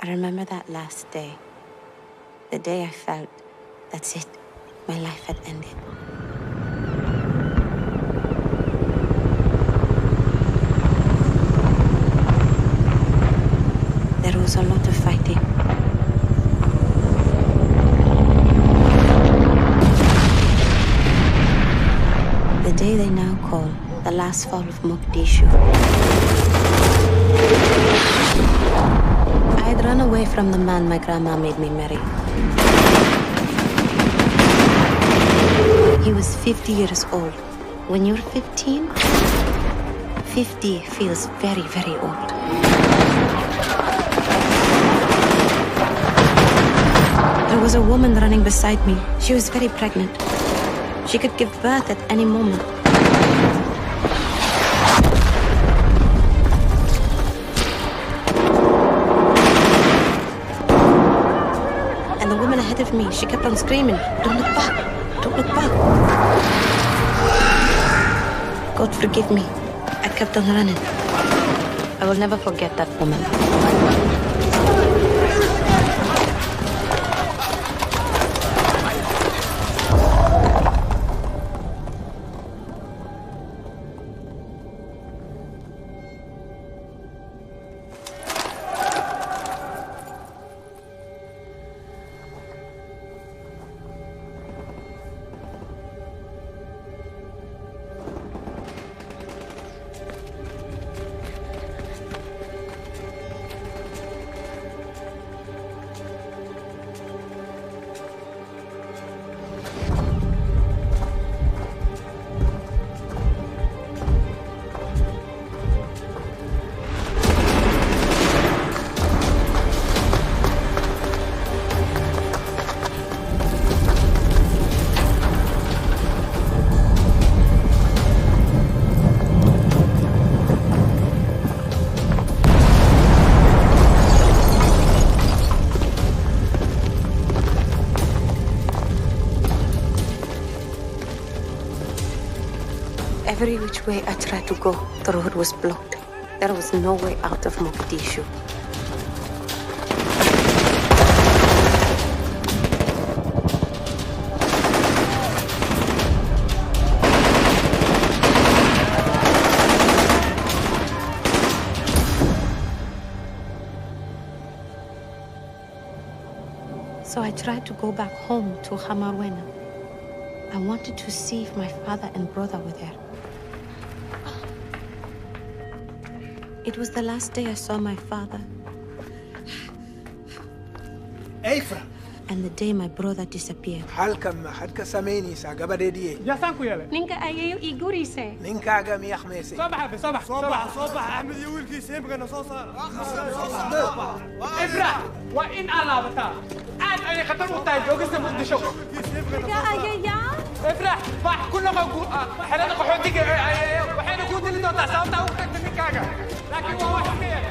I remember that last day. The day I felt, that's it, my life had ended. There was a lot of fighting. The day they now call the last fall of Mogadishu. I had run away from the man my grandma made me marry. He was 50 years old. When you're 15, 50 feels very, very old. There was a woman running beside me. She was very pregnant. She could give birth at any moment. And the woman ahead of me, she kept on screaming, "Don't look back! Don't look back!" God forgive me. I kept on running. I will never forget that woman. Every which way I tried to go, the road was blocked. There was no way out of Mogadishu. So I tried to go back home to Hamarwena. I wanted to see if my father and brother were there. It was the last day I saw my father. Eifra. And the day my brother disappeared. Halka sameni sa gabadedi. Jasanku yale. Ninka ayeyo iguri se. Ninka aga mi akhmesi. صباح أحمد يقول كي سيبقى نصوصة إبرة وإن أنا بتا أنا خطر وطاي جوجس مقدشو يا أيا إبرة باح كنا ما حنا قحوتك وحنا كنت اللي دوت عصام تاو كنت نكاجا لكن هو واحد كده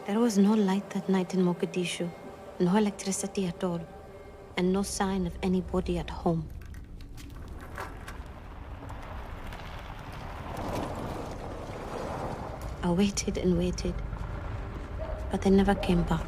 There was no light that night in Mogadishu, no electricity at all, and no sign of anybody at home. I waited and waited, but they never came back.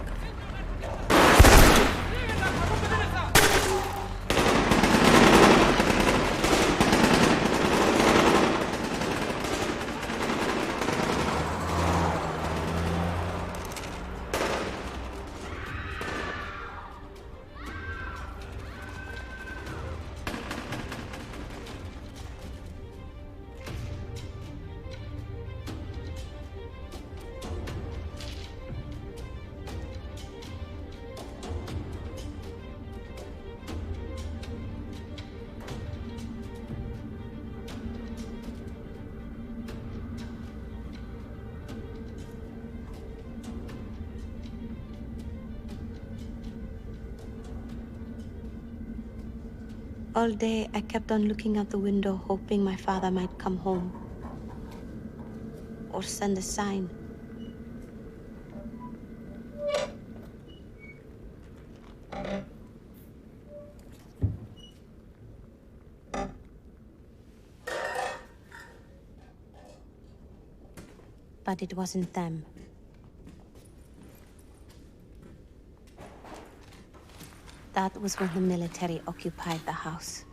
All day, I kept on looking out the window, hoping my father might come home or send a sign. But it wasn't them. That was when the military occupied the house.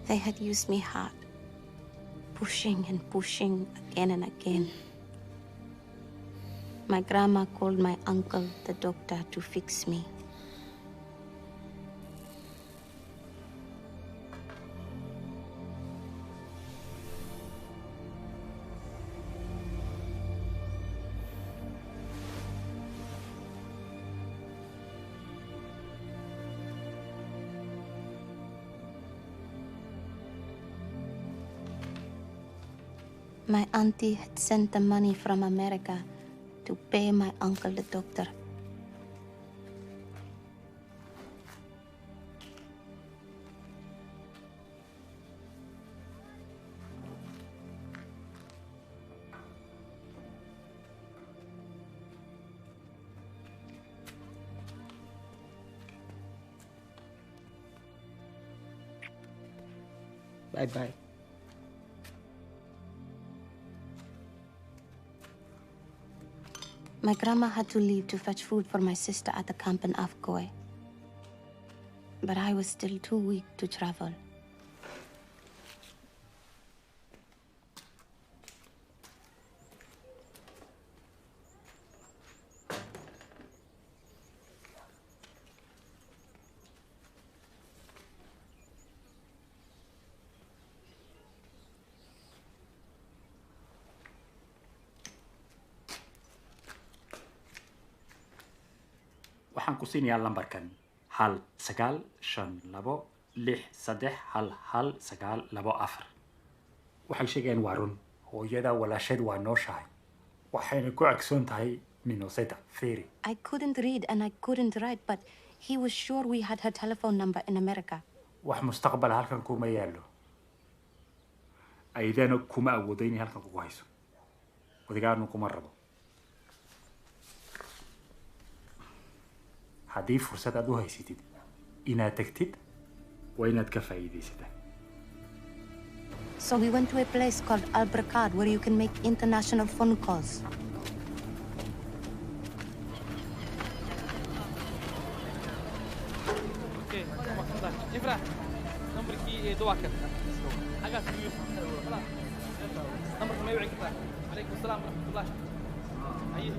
They had used me hard, pushing and pushing again and again. My grandma called my uncle, the doctor, to fix me. My auntie had sent the money from America to pay my uncle, the doctor. Bye-bye. My grandma had to leave to fetch food for my sister at the camp in Afgoy. But I was still too weak to travel. waxaan ku siinayaa lambarkan 1952631 waxay sheegeen waa run hooyada walaasheed waa nooshahay waxayna ku agsoon tahay Minnesota Ferry. I couldn't read and I couldn't write, but he was sure we had her telephone number in America. wax mustaqbal halkan kuma yaalo aydana kuma awoodayni halkan ku hayso wadigaanu kuma rabo haddii fursad aad u haysatid inaad tagtid waa inaad ka faa'iidaysataa. So we went to a place called Albracad where you can make international phone calls. Okay, Ifrah, numberkii duwakan. Agaas iyo. Numberka ma wici kartaa? Alaykum asalaam wa rahmatullah. Ayi.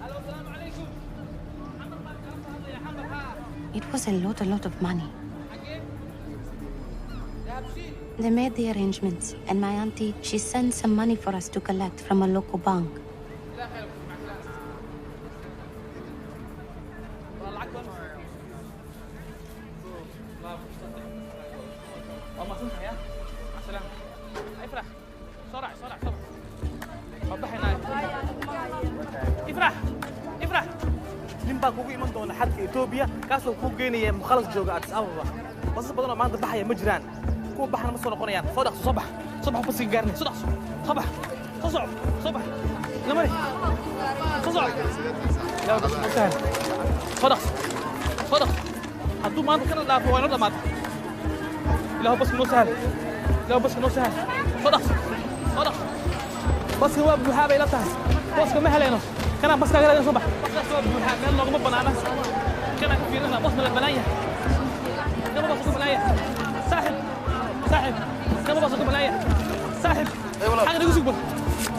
Hello, assalamu alaykum. It was a lot of money. They made the arrangements, and my auntie, she sent some money for us to collect from a local bank. kugu iman doona xadka Ethiopia kaasoo ku geenaya mukhalas jooga Addis Ababa bas badan oo maanta baxaya ma jiraan kuwa baxna ma soo noqonayaan soo dhaqso soo bax bas gaarnay soo dhaqso soo bax lamari soo soco yaa bas soo dhaqso صدق هدو ما ذكر لا فوين ولا ما لا بس منو سهل لا بس منو سهل صدق صدق بس هو بحابة إلى تحت بس كم هلينا كان بس كذا صبح بس هو بحابة إلا غمض بنانا كان كثيرنا بس من البناية كم بس البناية ساحب ساحب كم بس البناية ساحب حاجة نقول سيبه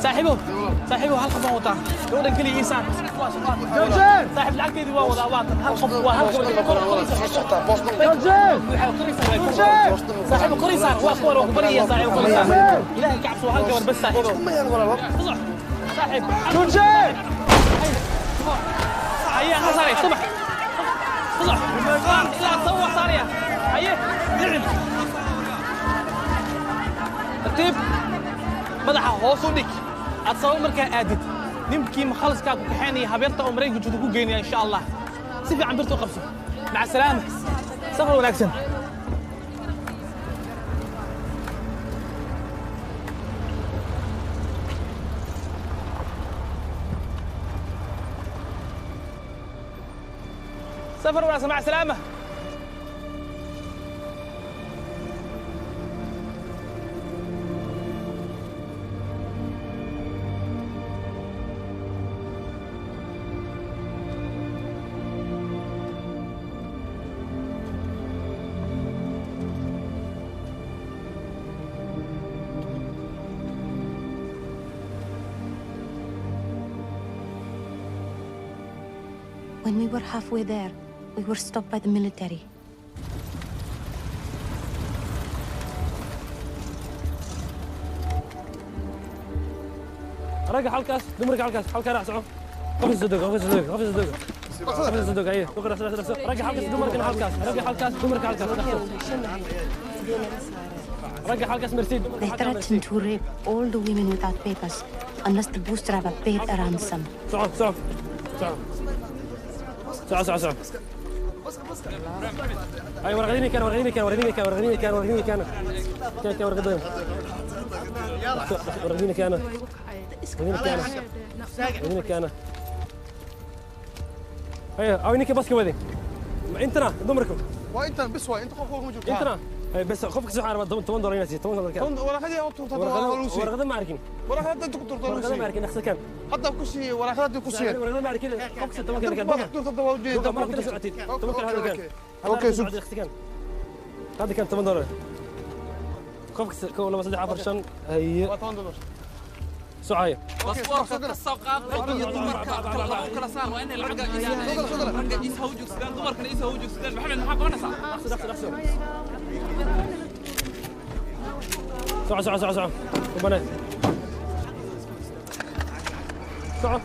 ساحبه ساحبه هالخبا وطا لو ده كلي إنسان صاحب العقد دي وضع واطن هالخب صاحب قريصان هو أخوار وقبرية صاحب قريصان إلهي كعبسوا هالكبر بس صاحبه صاحب نونجي هيا صاري صبح صبح لا تصور صارية هيا نعم ترتيب madaxa hoos u dhig aad sabab markaa aadid ninkii makhalska ku kaxeenay habeenta oo mareyga judu ku geynaya insha Allah si fiican birtu qabso maca salaama safar wanaagsan safar wanaagsan maca salaama When we were halfway there, we were stopped by the military. رجع حلقة دمرك حلقة راح سعو قفز الصدق ايه رجع حلقة دمرك رجع حلقة دمرك رجع حلقة مرسيد They threatened to rape all the women without papers unless the boost driver paid a ransom. سعو اي ورغديني كان كان ورغديني كان ايه او انك بس كودي انتنا دمركم وانت بس انت خوف موجود انتنا بس خوفك سحر $8 ينسي $8 كان ولا خدي ورغد ما عارفين ولا خدي انت كنت ورغد ما عارفين احسن كان حتى كوشي ولا خدي كوشي ورغد ما عارفين خوفك $8 كان ما كنت سعتي $8 هذا كان اوكي شوف هذا كان $8 خوفك كل ما صدق عفر شن هي سعاية باسبورka kasoo qaad iyo dumarka lagu kala saar waa in lacag ragga isa u joogsadaan dumarkana isa u joogsadaan maxamed maxaa qabanaysaa سعو وبنات سعو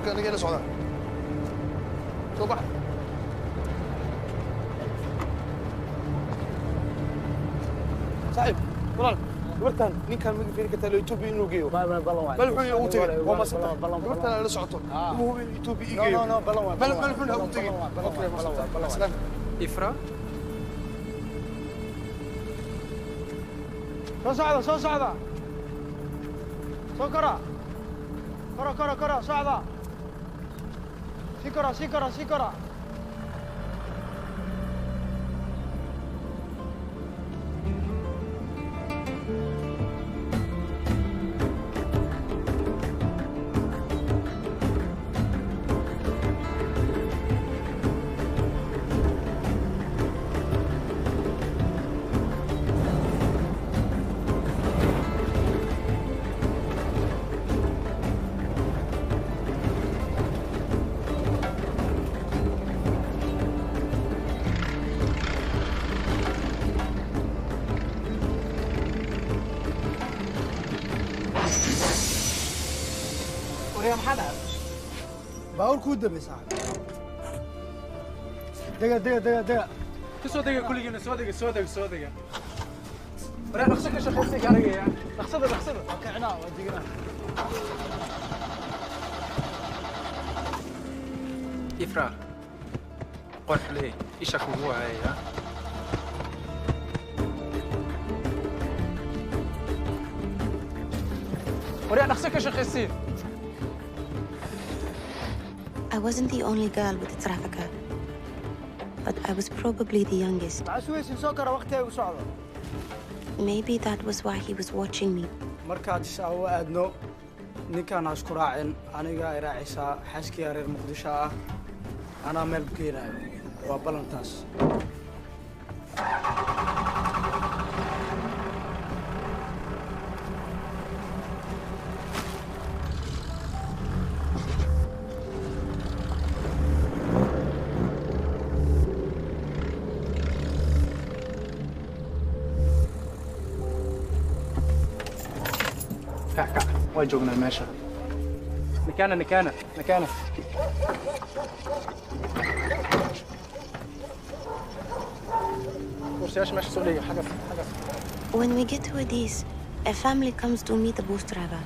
marka aniga ila socda soo bax صاحب والله gabartan ninkan mid fiir ka talo Ethiopia inuu geeyo bal wuxuu ugu tagay waa masata gabartan la socoto inuu hubi Ethiopia geeyo bal wuxuu ugu tagay okay masata إفرا soo socda soo kora socda sii kora وريا محمد باور كود بس دقيقة كسو دقيقة كل جينا سو دقيقة وريا نقصك شخصيك أنا يعني نقصده وقعنا ودقنا إفرا قرح ليه إيشك هو هاي ها وريا نقصك شخصيك I wasn't the only girl with a trafficker, but I was probably the youngest. عسويس سوكر وقتها وصعدة Maybe that was why he was watching me. markaad shaawo aadno ninkaan isku raacin aniga ay raacaysaa xaaskii reer muqdisho ah anaa meel geenayo waa balantaas كع وجهنا ماشي مكانه كرسياش ماشي سورية حاجة When we get to Addis, a family comes to meet the bus driver.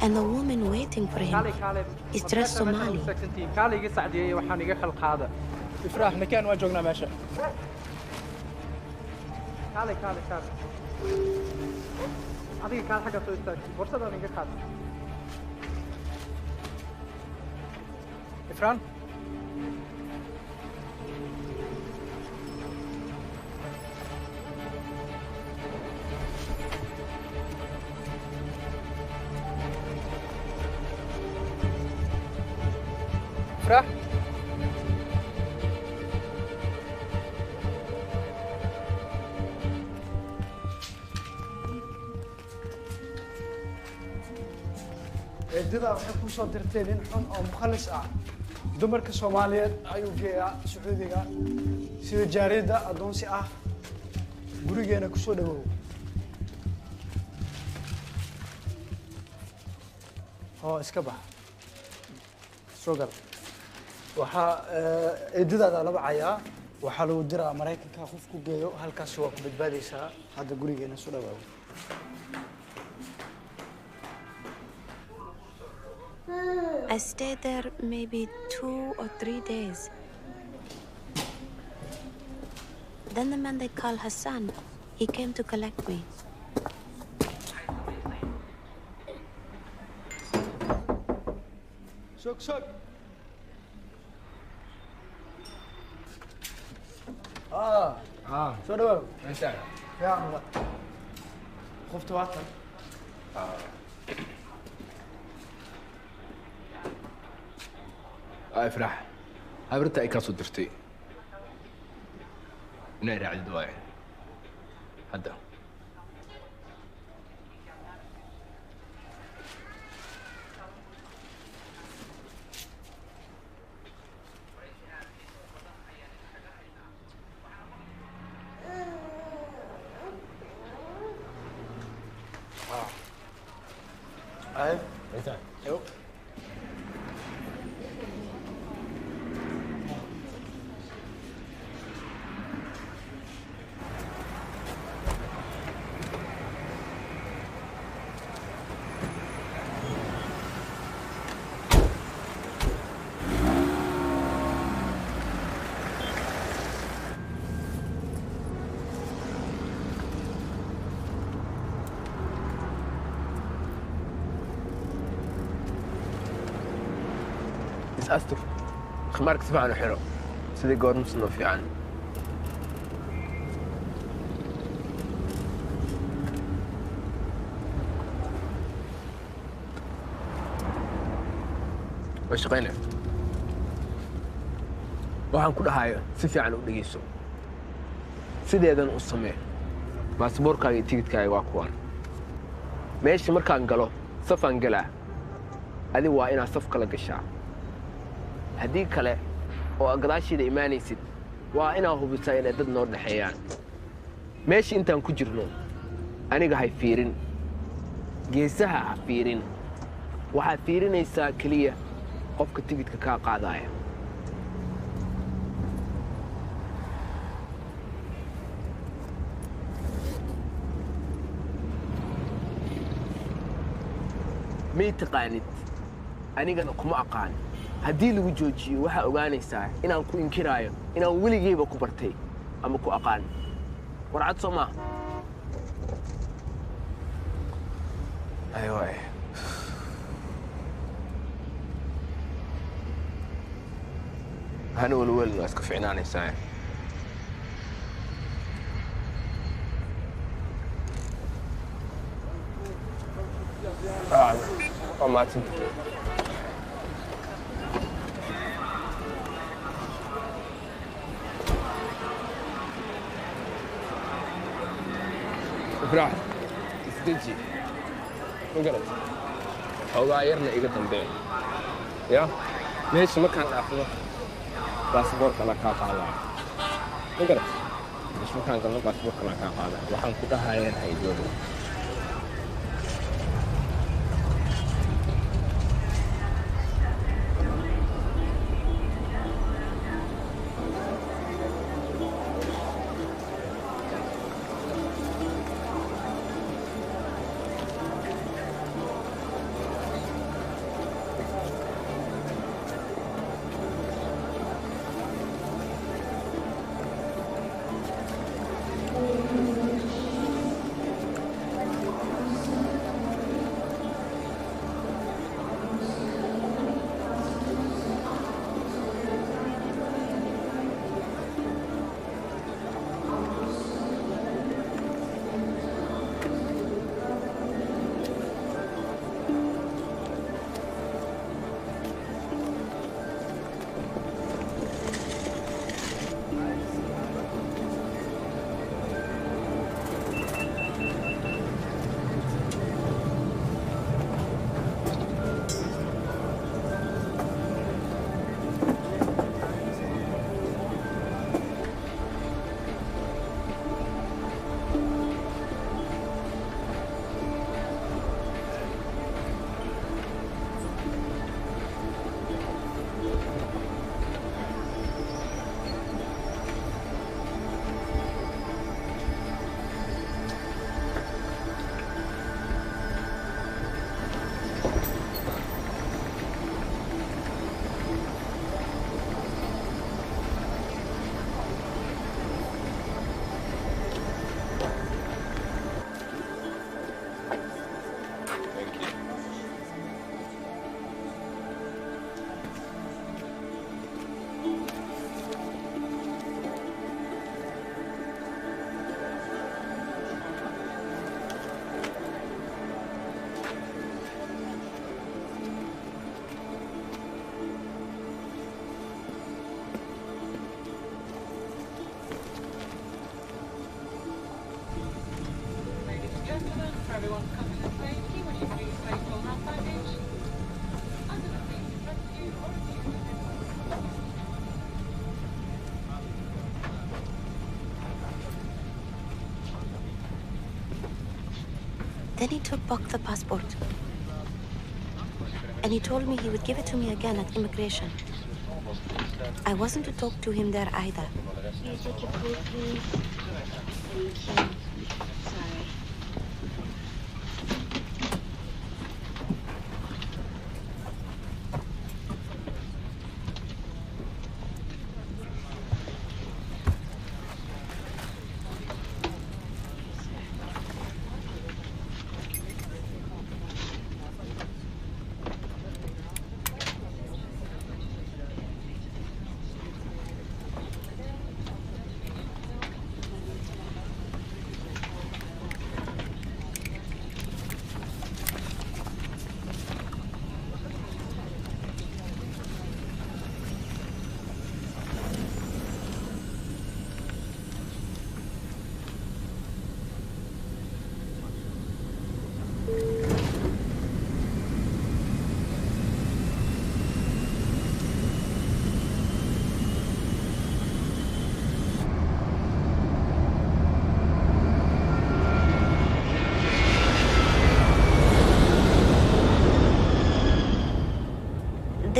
And the woman waiting for him is dressed Somali. كالي يسعدي وحان يخلق هذا إفراح مكان وجهنا ماشي كالي هذه كان حاجة تويستاك فرصة ده نيجي خاطر إفران إفراح eedada waxay ku soo dirteen in xun oo mukhalis ah dumarka Soomaaliyeed ayuu geeyaa Sacuudiga sida jaarida adoonsi ah gurigeena ku soo dhawow oo iska bax soo gal waxa eedada la bacayaa waxa lagu diraa Mareykanka qofku geeyo halkaas waa ku badbaadaysaa hadda gurigeena soo dhawow I stayed there maybe 2 or 3 days. Then the man they call Hassan, he came to collect me. Sok. Soo dhawow. ماشي يا الله خفت وقتك افرح هبرتا اي كاسو درتي نيرا على الدواعي هدا عيب ايه أستر خمارك سبعة حلو سيدي قول مصنف يعني وشقينا waxaan ku dhahayo si fiican u dhageyso sideedan u samee baasaboorkaaga iyo tigidhkaaga waa kuwan meesha markaan galo safaan galaa adi waa inaad saf kala gashaa haddii kale oo aad gadaasheeda imaanaysid waa inaad hubisaa inay dad noo dhexeeyaan meesha intaan ku jirno aniga hay fiirin geesaha ha fiirin waxaad fiirinaysaa keliya qofka tigidhka kaa qaadaya may taqaanid anigana kuma aqaan haddii lagu joojiyo waxaa ogaanaysaa inaan ku inkiraayo inaan weligeyba ku bartay ama ku aqaan warcad soo maaha aywa hana welwelin waa iska ficnaanaysaa وماتن افرح استجي وقرت حوغايرنا إيقا تنبين يا ماشي ما كان أخذه باسبورك أنا كاقالا وقرت مش ما كان قلنا باسبورك أنا كاقالا وحن كتها هايين هيدودو everyone coming in safety. Would you please place your hand baggage under the seat in front of you or if you Then he took back the passport. And he told me he would give it to me again at immigration. I wasn't to talk to him there either. Can you take your food, please? Thank you. Sorry.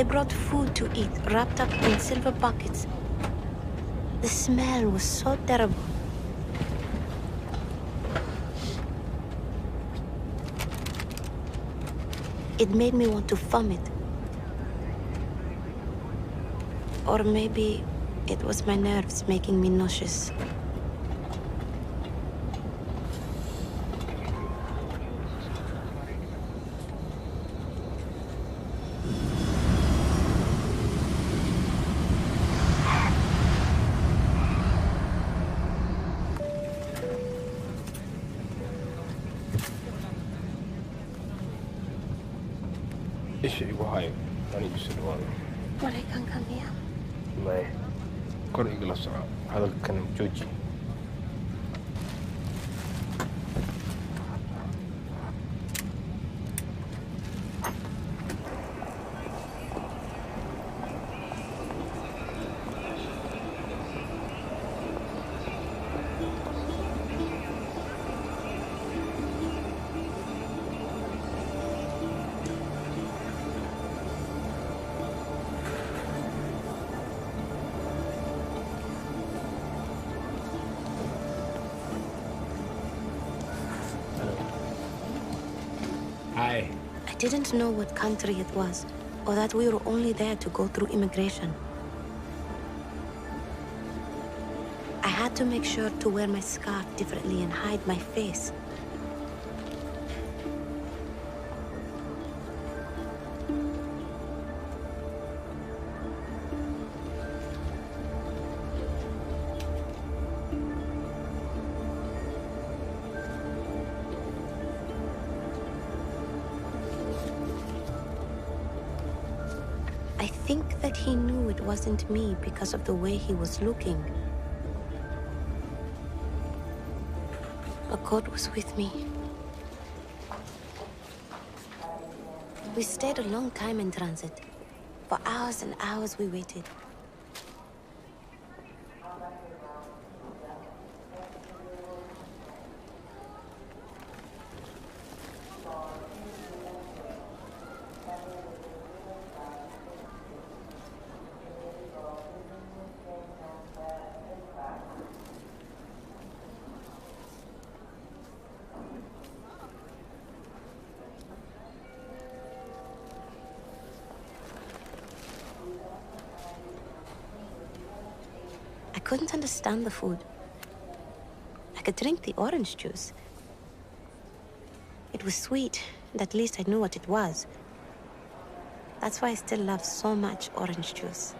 brought food to eat, wrapped up in silver buckets. The smell was so terrible. It made me want to vomit. Or maybe it was my nerves making me nauseous. إيش يبغى أنا يسأل والله Maraykan kan ya? ما كور إجلاس هذا كان جوجي Hi. I didn't know what country it was, or that we were only there to go through immigration. I had to make sure to wear my scarf differently and hide my face. I think that he knew it wasn't me because of the way he was looking. But God was with me. We stayed a long time in transit. For hours and hours we waited. I couldn't understand the food. I could drink the orange juice. It was sweet, and at least I knew what it was. That's why I still love so much orange juice.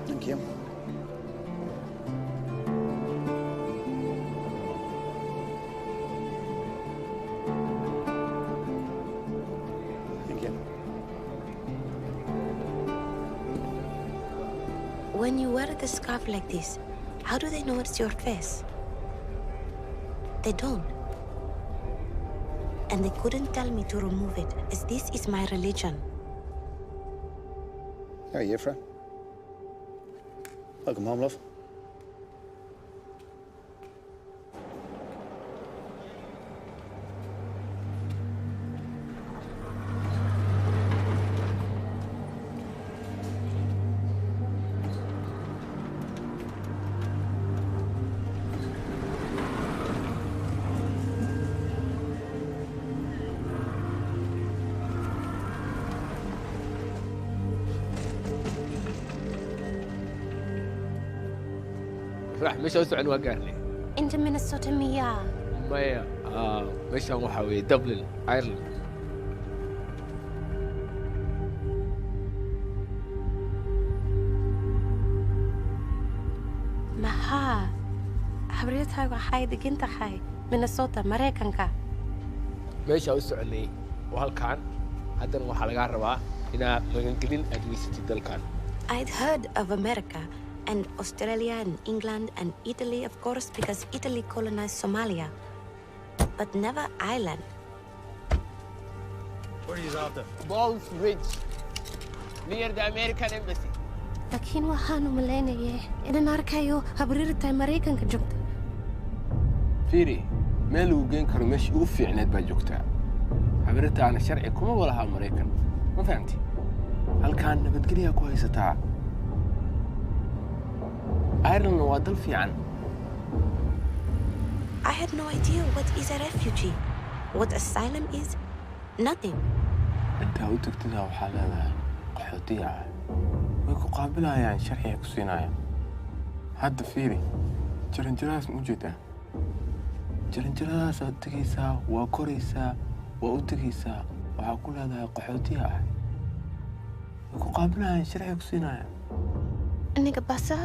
Thank you. Thank you. When you wear the scarf like this, how do they know it's your face? They don't. And they couldn't tell me to remove it, as this is my religion. How are you, Fred? Welcome home, love. راح مش أسعد وقعني أنت من السوتمية. مايا مش هم حوي دبلن ايرلند. maha habriyadhaagu waxay degan tahay Minnesota Mareykanka. meesha u soconay waa halkaan haddana waxaa laga rabaa inaa magangelin aad weysatid dalkan. I'd heard of America and Australia and England and Italy, of course, because Italy colonized Somalia, but never Ireland. Where are you after? Balls Ridge, near the American embassy. laakiin waxaanu malaynayay inaan arkayo habriirta Mareykanka joogta. fiiri meel uu geen karo meesha ugu fiicneed baa joogtaa. habriirta aan sharci kuma walaha Mareykan ma fahamti halkaan nabadgelyo ku haysataa. Ireland waa dal fiican. I had no idea what is a refugee, what asylum is, nothing. inta u tagtida waxaa leedahay qaxootiga way ku qaabilayaan sharciga ku siinayaan. hadda fiiri jaranjaraas ma jeedaa jaranjaraas aad tegaysaa waa koraysaa waa u tegaysaa waxaa ku leedahay qaxootiga way ku qaabilayaan sharciga ku siinayaan. aniga basa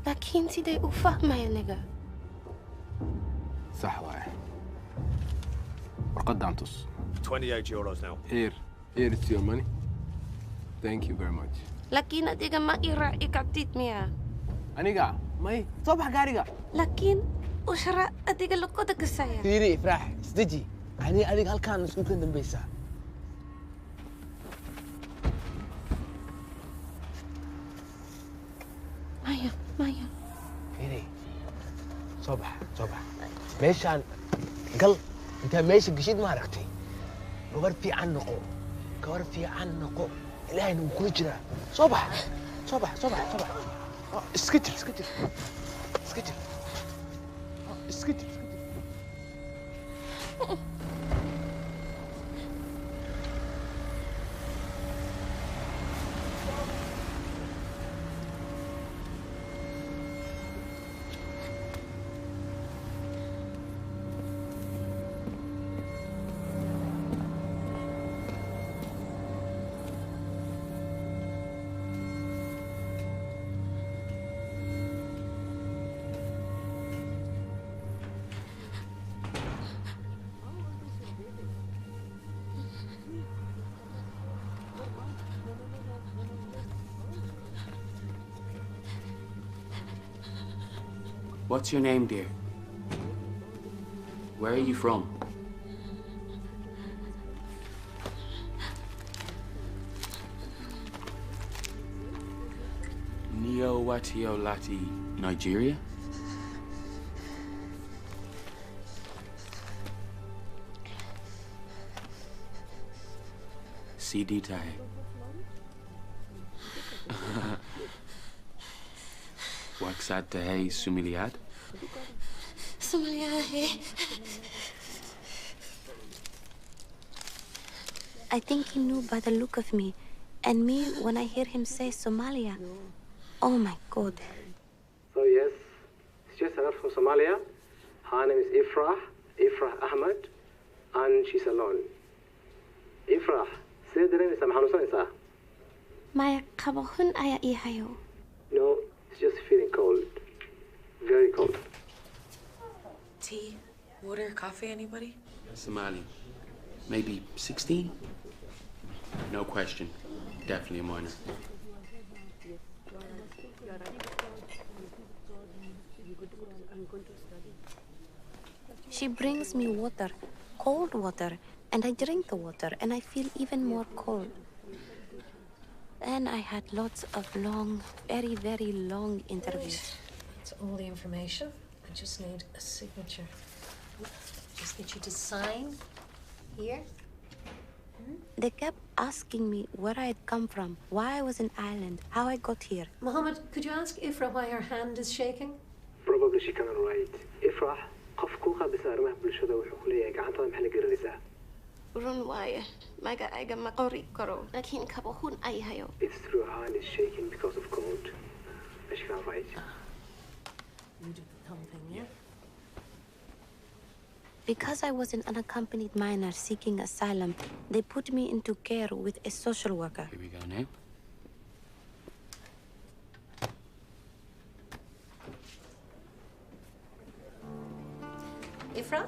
laakiin sidee u fahmay aniga sax waaye warqadaan tus 28 euros now. Here is your money. Thank you very much. laakiin adiga ma iraaci kartid miya aniga may soo bax gaariga laakiin u shara adiga luqada kasaya fiiri ifraax isdeji ani adiga halkaan isku kan dambaysaa. maya fiiri soo bax meeshaan gal intaa meesha geshid ma aragtay gabar fiican noqo ilaahayna wuu kula jiraa. soo bax iska jir What's your name, dear? Where are you from? Neo-Watiolati, Nigeria? CD Tahe. Waksat Tahe Sumiliad? I think he knew by the look of me, and me when I hear him say Somalia. Oh my God. So yes, it's just her from Somalia. Her name is Ifrah Ahmed, and she's alone. Ifrah, say the name is Samhanusanisa. Maya kabahun aya ihayo. No, it's just feeling cold. Very cold. Tea, water, coffee, anybody? Somali. Maybe 16? No question. Definitely a minor. She brings me water, cold water, and I drink the water, and I feel even more cold. Then I had lots of long, very, very long interviews. That's all the information. I just need a signature. Just get you to sign here. They kept asking me where I had come from, why I was in Ireland, how I got here. Mohammed, could you ask Ifrah why her hand is shaking? Probably she cannot write. Ifrah, qofku qabisa arrimaha bulshada wuxuu ku leeyahay gacantada maxay la garanaysaa. Run waaye magacayga ma qori karo laakiin kabahun ay hayo. It's true, her hand is shaking because of cold. But she can't write. You do the thumping, yeah? Because I was an unaccompanied minor seeking asylum, they put me into care with a social worker. Here we go now. Ifra?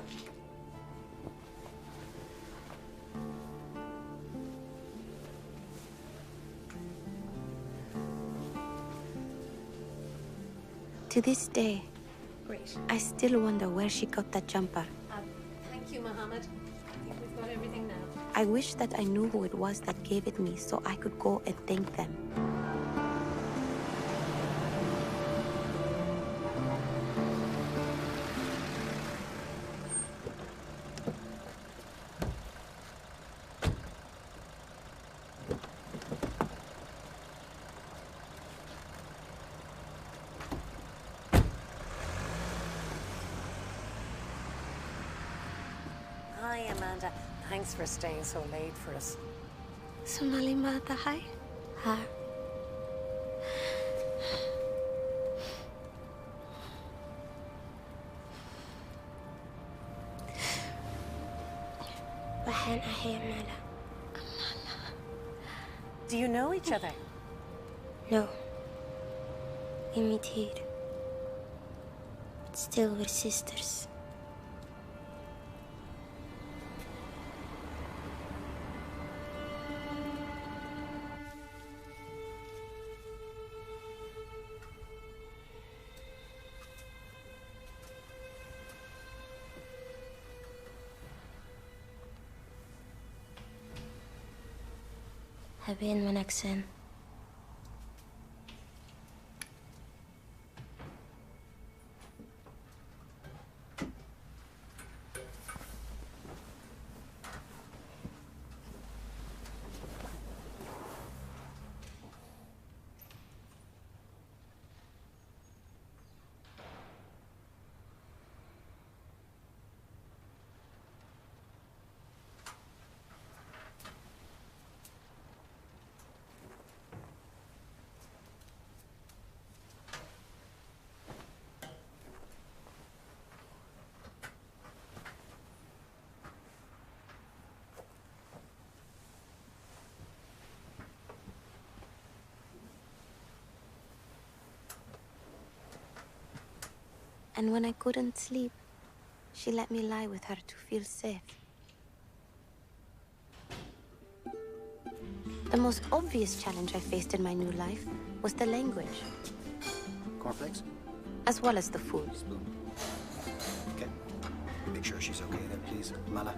To this day, Great. I still wonder where she got that jumper. Thank you, Mohammed. I think we've got everything now. I wish that I knew who it was that gave it me so I could go and thank them. Hi, Amanda. Thanks for staying so late for us. Somali mata hai? Ha. Waxaan ahay Amala. Do you know each other? No. We meet here. But still we're sisters. Habeen wanaagsan. And when I couldn't sleep, she let me lie with her to feel safe. The most obvious challenge I faced in my new life was the language. Cornflakes? As well as the food. Okay. Make sure she's okay then, please. Mala.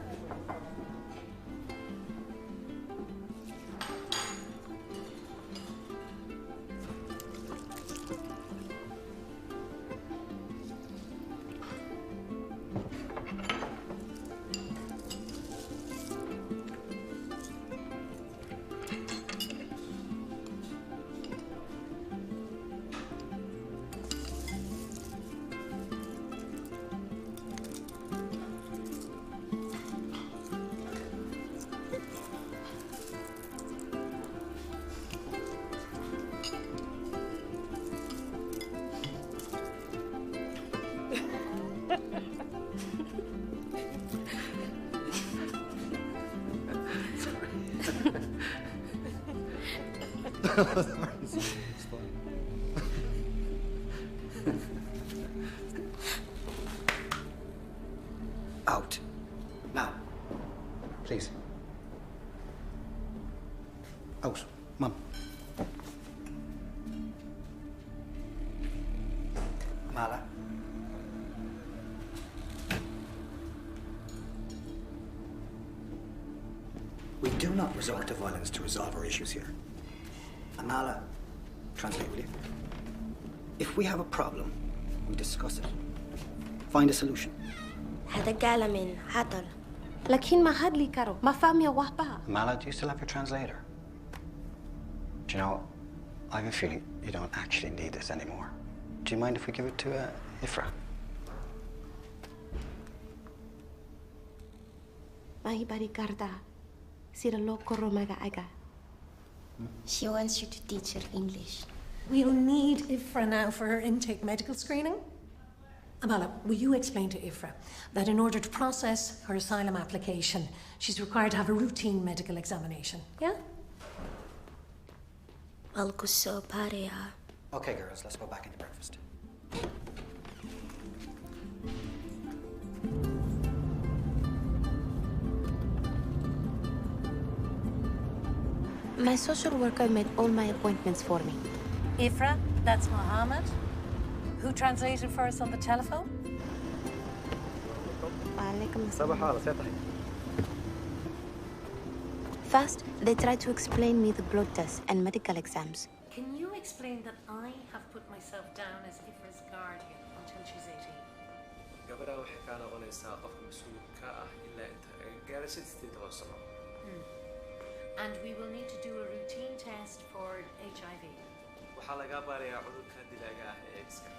It's fine. Out. Now. Please. Out. Mum. Mala. We do not resort to violence to resolve our issues here. Amala, translate, will you? If we have a problem, we discuss it. Find a solution. هذا قال من هطل. لكن ما هاد لي كارو ما فاهم يا وهبا. Amala, do you still have your translator? Do you know, I have a feeling you don't actually need this anymore. Do you mind if we give it to Ifra? ما هي باريكاردا. سير لو كورو ماغا أجا. She wants you to teach her English. We'll need Ifra now for her intake medical screening. Amala, will you explain to Ifra that in order to process her asylum application, she's required to have a routine medical examination, yeah? Cusub, Okay, girls, let's go back into breakfast. My social worker made all my appointments for me. Ifra, that's Mohammed, who translated for us on the telephone. First, they tried to explain me the blood tests and medical exams. Can you explain that I have put myself down as Ifra's guardian until she's 18? gabadha waxay ka noqonaysaa qofka mas'uulka ah ilaa inta gaaraysid 18 sano. And we will need to do a routine test for HIV. waxaa laga baarayaa cudurka dilaaga ah ee AIDS-ka.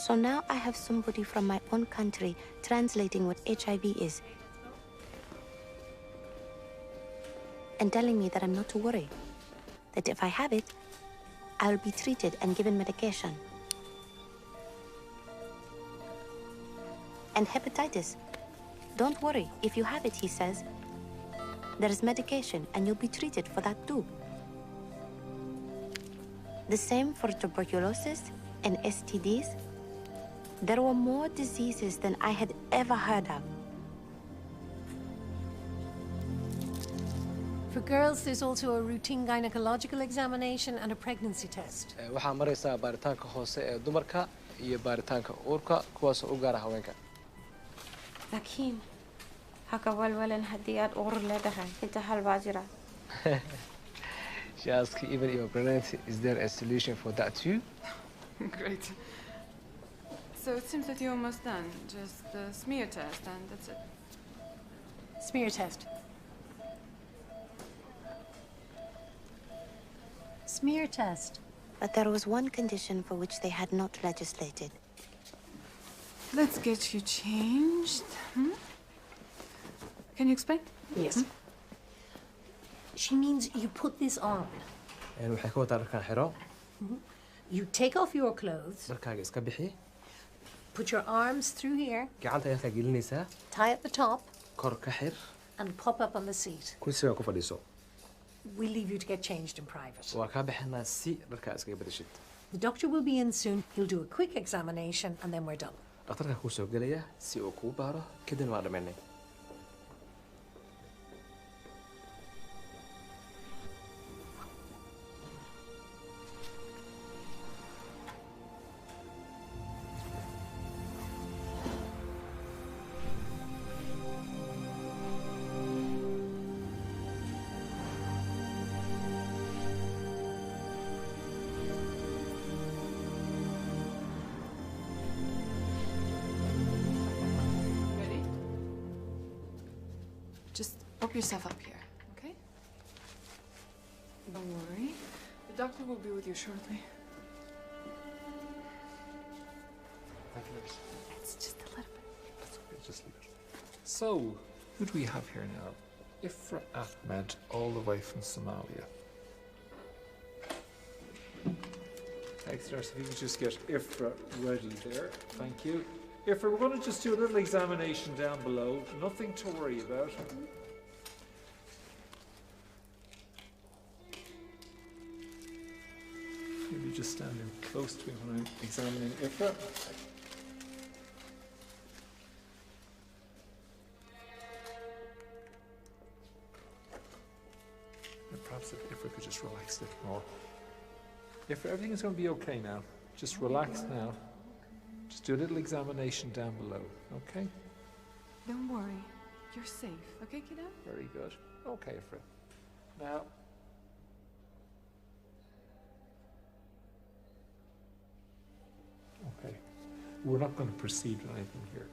So now I have somebody from my own country translating what HIV is and telling me that I'm not to worry, that if I have it, I'll be treated and given medication. And hepatitis, don't worry, if you have it, he says, there is medication and you'll be treated for that too. The same for tuberculosis and STDs. There were more diseases than I had ever heard of. For girls, there's also a routine gynecological examination and a pregnancy test. waxaa maraysaa baaritaanka hoose ee dumarka iyo baaritaanka uurka kuwaas oo u gaara haweenka. Laakiin haka walwalan haddii aad uur leedahay inta hal baa jira. She asked even if you're pregnant, is there a solution for that too? Great. So it seems that you're almost done. Just the smear test and that's it. Smear test. Smear test. But there was one condition for which they had not legislated. Let's get you changed. Can you explain? Yes. She means you put this on. waxay ka wadaa dharkan xiro. You take off your clothes. Dharkaaga iska bixi. Put your arms through here. Gacanta ayaa ka gelinaysaa. Tie at the top. Kor ka xir. And pop up on the seat. Kursiga ku fadhiiso. We'll leave you to get changed in private. waa ka bixinaa si dharkaa iskaga bedeshid. The doctor will be in soon. He'll do a quick examination and then we're done. dhakhtarka kuu soo gelaya si uu kuu baaro kadibna waa dhammaynay. Just prop yourself up here, okay? Don't worry. The doctor will be with you shortly. It's just a little bit. That's okay, just leave it. So, who do we have here now? Ifra Ahmed, all the way from Somalia. Thanks, nurse. If you could just get Ifra ready there. Thank you. Ifra, we're going to just do a little examination down below. Nothing to worry about. Maybe just standing close to me when I'm examining Ifra. And perhaps if Ifra could just relax a little more. Ifra, everything is going to be okay now. Just relax now. Just do a little examination down below, okay? Don't worry. You're safe, okay, kiddo? Very good. Okay, Ifra. Now, okay. We're not going to proceed with anything here.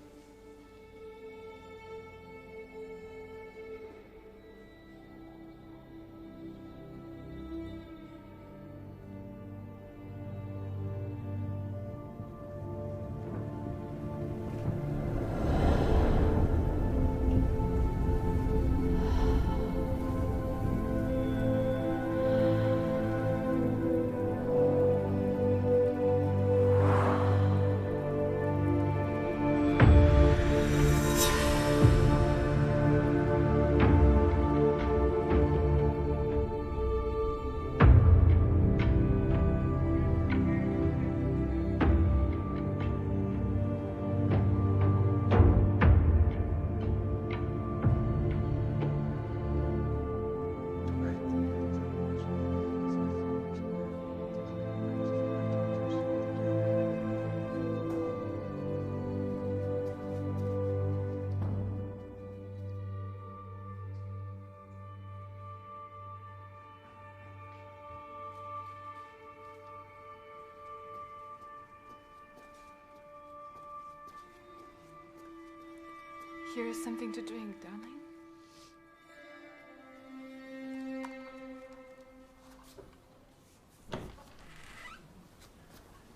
Here is something to drink, darling.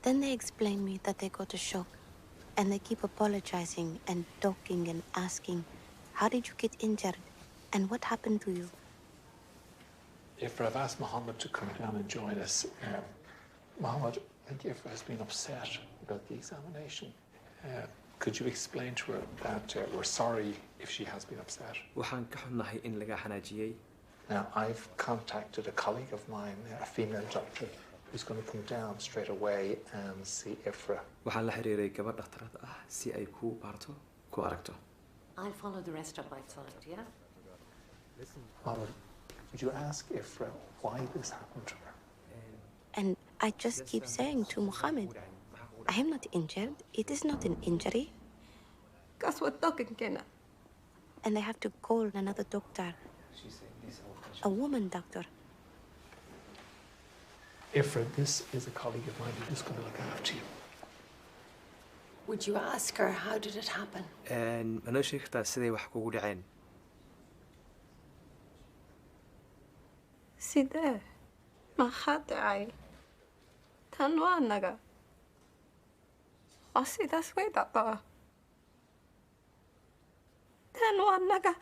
Then they explain me that they got a shock, and they keep apologizing and talking and asking, how did you get injured? And what happened to you? Ifra, I've asked Mohammed to come down and join us. Mohammed, I think Ifra has been upset about the examination. Could you explain to her that we're sorry if she has been upset? waxaan ka xunnahay in laga xanaajiyay. Now, I've contacted a colleague of mine, a female doctor, who's going to come down straight away and see Ifra. waxaan la xiriiray gabadh dhakhtarad ah si ay ku baarto ku aragto. I'll follow the rest of my side, yeah? Mohammed, would you ask Ifra why this happened to her? And I just keep saying to Muhammad, I am not injured. It is not an injury. And they have to call another doctor. A woman doctor. Ifra, this is a colleague of mine who's going to look after you. Would you ask her how did it happen? ma noo sheegi kartaa siday wax kugu dhaceen? Sidee? Maxaa dhacay? Tan waa naga. Waa sidaas way dhacdaa. Tan waa naga.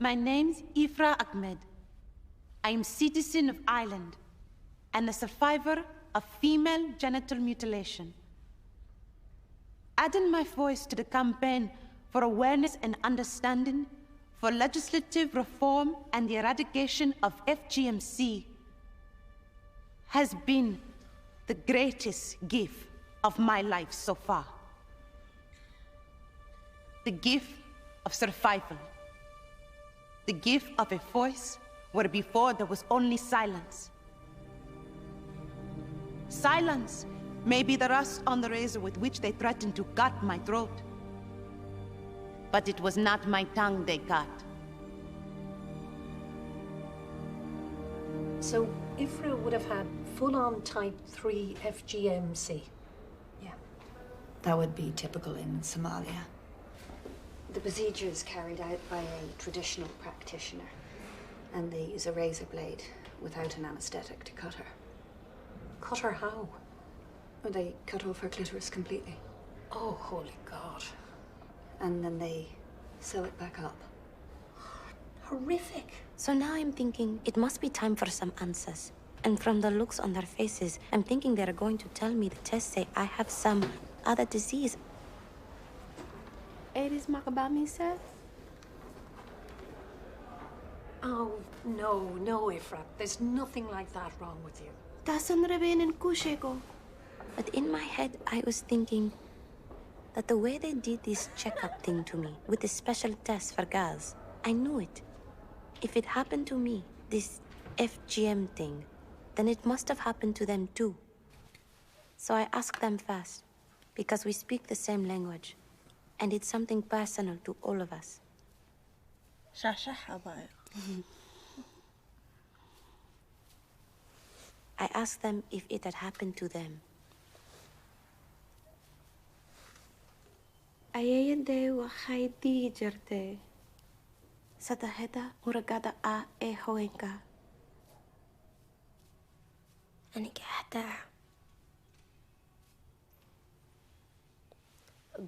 My name's Ifra Ahmed. I'm citizen of Ireland and a survivor of female genital mutilation. Adding my voice to the campaign for awareness and understanding, for legislative reform and the eradication of FGMC has been the greatest gift of my life so far. The gift of survival. The gift of a voice where before there was only silence. Silence may be the rust on the razor with which they threatened to cut my throat. But it was not my tongue they cut. So Ifra would have had full-on type 3 FGMC. Yeah. That would be typical in Somalia. The procedure is carried out by a traditional practitioner, and they use a razor blade without an anesthetic to cut her. Cut her how? Well, they cut off her clitoris completely. Oh, holy God. And then they sew it back up. Horrific. So now I'm thinking it must be time for some answers. And from the looks on their faces, I'm thinking they're going to tell me the tests say I have some other disease. Aries Makabami said? Oh, no, Ifra. There's nothing like that wrong with you. But in my head, I was thinking that the way they did this checkup thing to me, with the special test for gas, I knew it. If it happened to me, this FGM thing, then it must have happened to them too. So I asked them first, because we speak the same language, and it's something personal to all of us. I asked them if it had happened to them. Ayayade waxay dii jirtay sadaheda muragada ah ee haweenka. Aniga xataa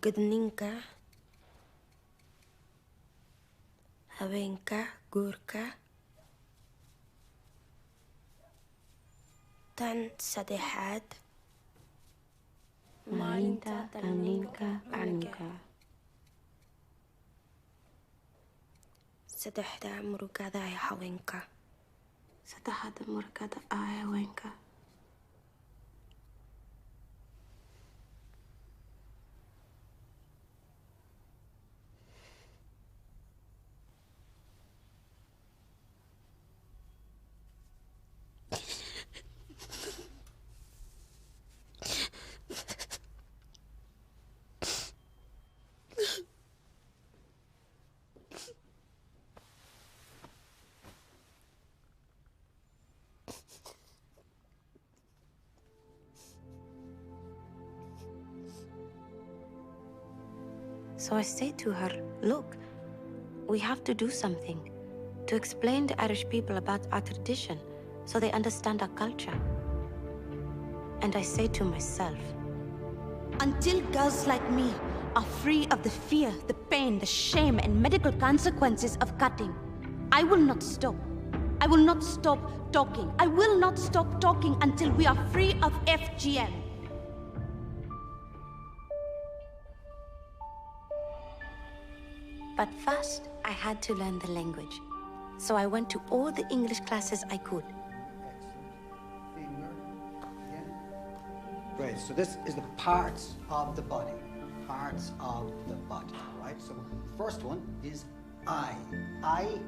gudninka haweenka guurka tan saddexaad maalinta dhalninka canuga saddexda murugada ee haweenka. Saddexda murugada ee haweenka. So I say to her, look, we have to do something to explain to Irish people about our tradition so they understand our culture. And I say to myself, Until girls like me are free of the fear, the pain, the shame, and medical consequences of cutting, I will not stop. I will not stop talking. I will not stop talking until we are free of FGM. but first I had to learn the language. So I went to all the English classes I could. Great, so this is the parts of the body. Parts of the body, right? So first one is eye. Eye?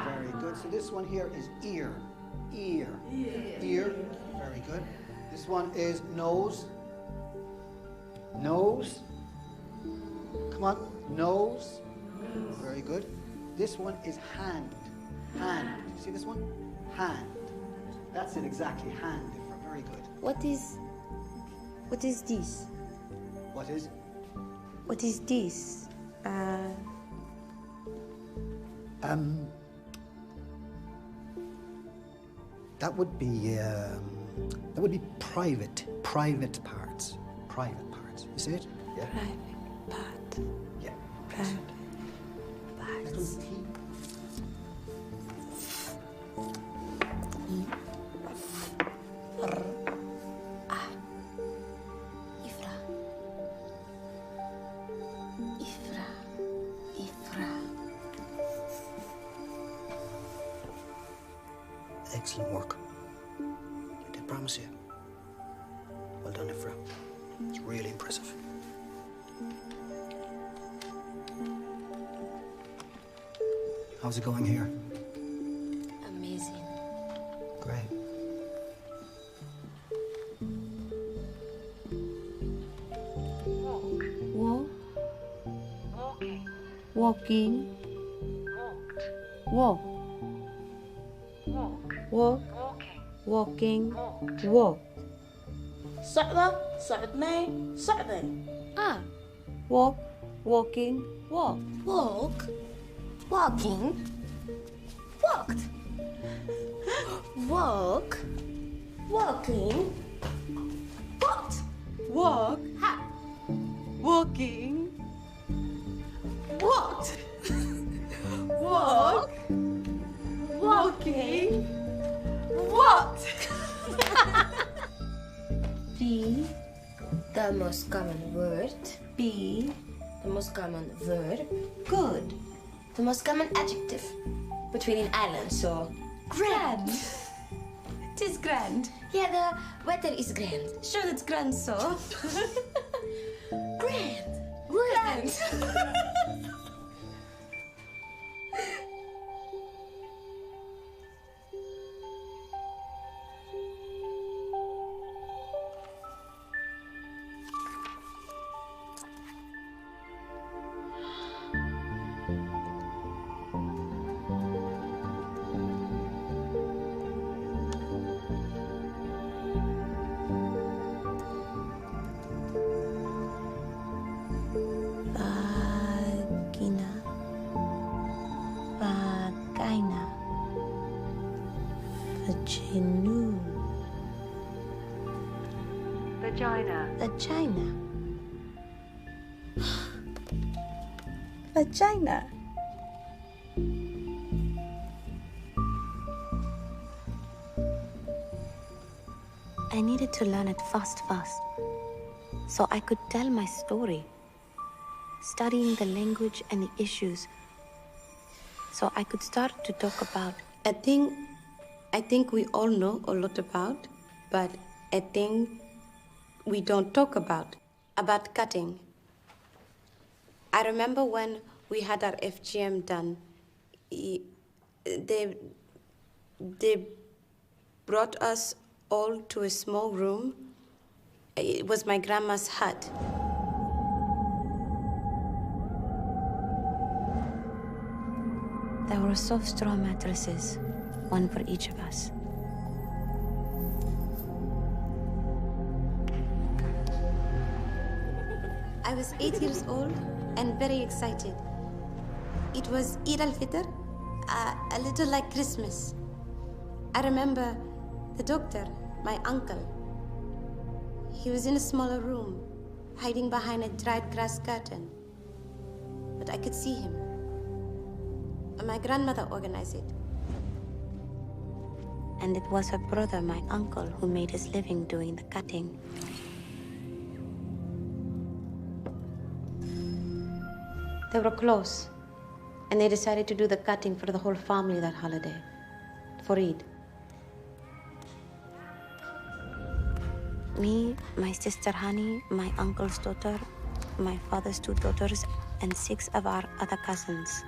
Very good. So this one here is ear. Ear. Ear. Very good. This one is nose. Nose. Come on. Nose. Very good. This one is hand. Hand. See this one? Hand. That's it exactly. Hand. Very good. What is this? What is? What is this? That would be private parts. Private parts. You see it? Yeah. Private part. Yeah. Private parts. Excellent work. I did promise you. Well done, Ifra. It's really impressive. How's it going here? Amazing. Great. Walk. Walking. Walking. Walked. Walk. Walk. Walk. Walking. Walking. Walked. Walk. صعدة صعدني صعدي. Walk. Walking. Walk. Walk. Walking. Walked. Walk. Walking. Walked. Walk. Ha. Walking. Walked. Walk. Walking. Walked. B. The most common word. B. The most common verb. Good. The most common adjective between an island, so Grand. It is grand. yeah, the weather is grand. Sure, it's grand, so. Grand. Grand. Vagina. Vagina. Vaginu. Vagina. Vagina. Vagina. I needed to learn it fast, so I could tell my story. Studying the language and the issues so I could start to talk about I think we all know a lot about, but a thing we don't talk about cutting. I remember when we had our FGM done, they brought us all to a small room. It was my grandma's hut. there were soft straw mattresses, one for each of us. I was 8 years old and very excited. It was Eid al-Fitr, a little like Christmas. I remember the doctor, my uncle. He was in a smaller room, hiding behind a dried grass curtain. But I could see him. My grandmother organized it. And it was her brother, my uncle, who made his living doing the cutting. They were close, and they decided to do the cutting for the whole family that holiday, for Eid. Me, my sister Hani, my uncle's daughter, my father's 2 daughters, and 6 of our other cousins.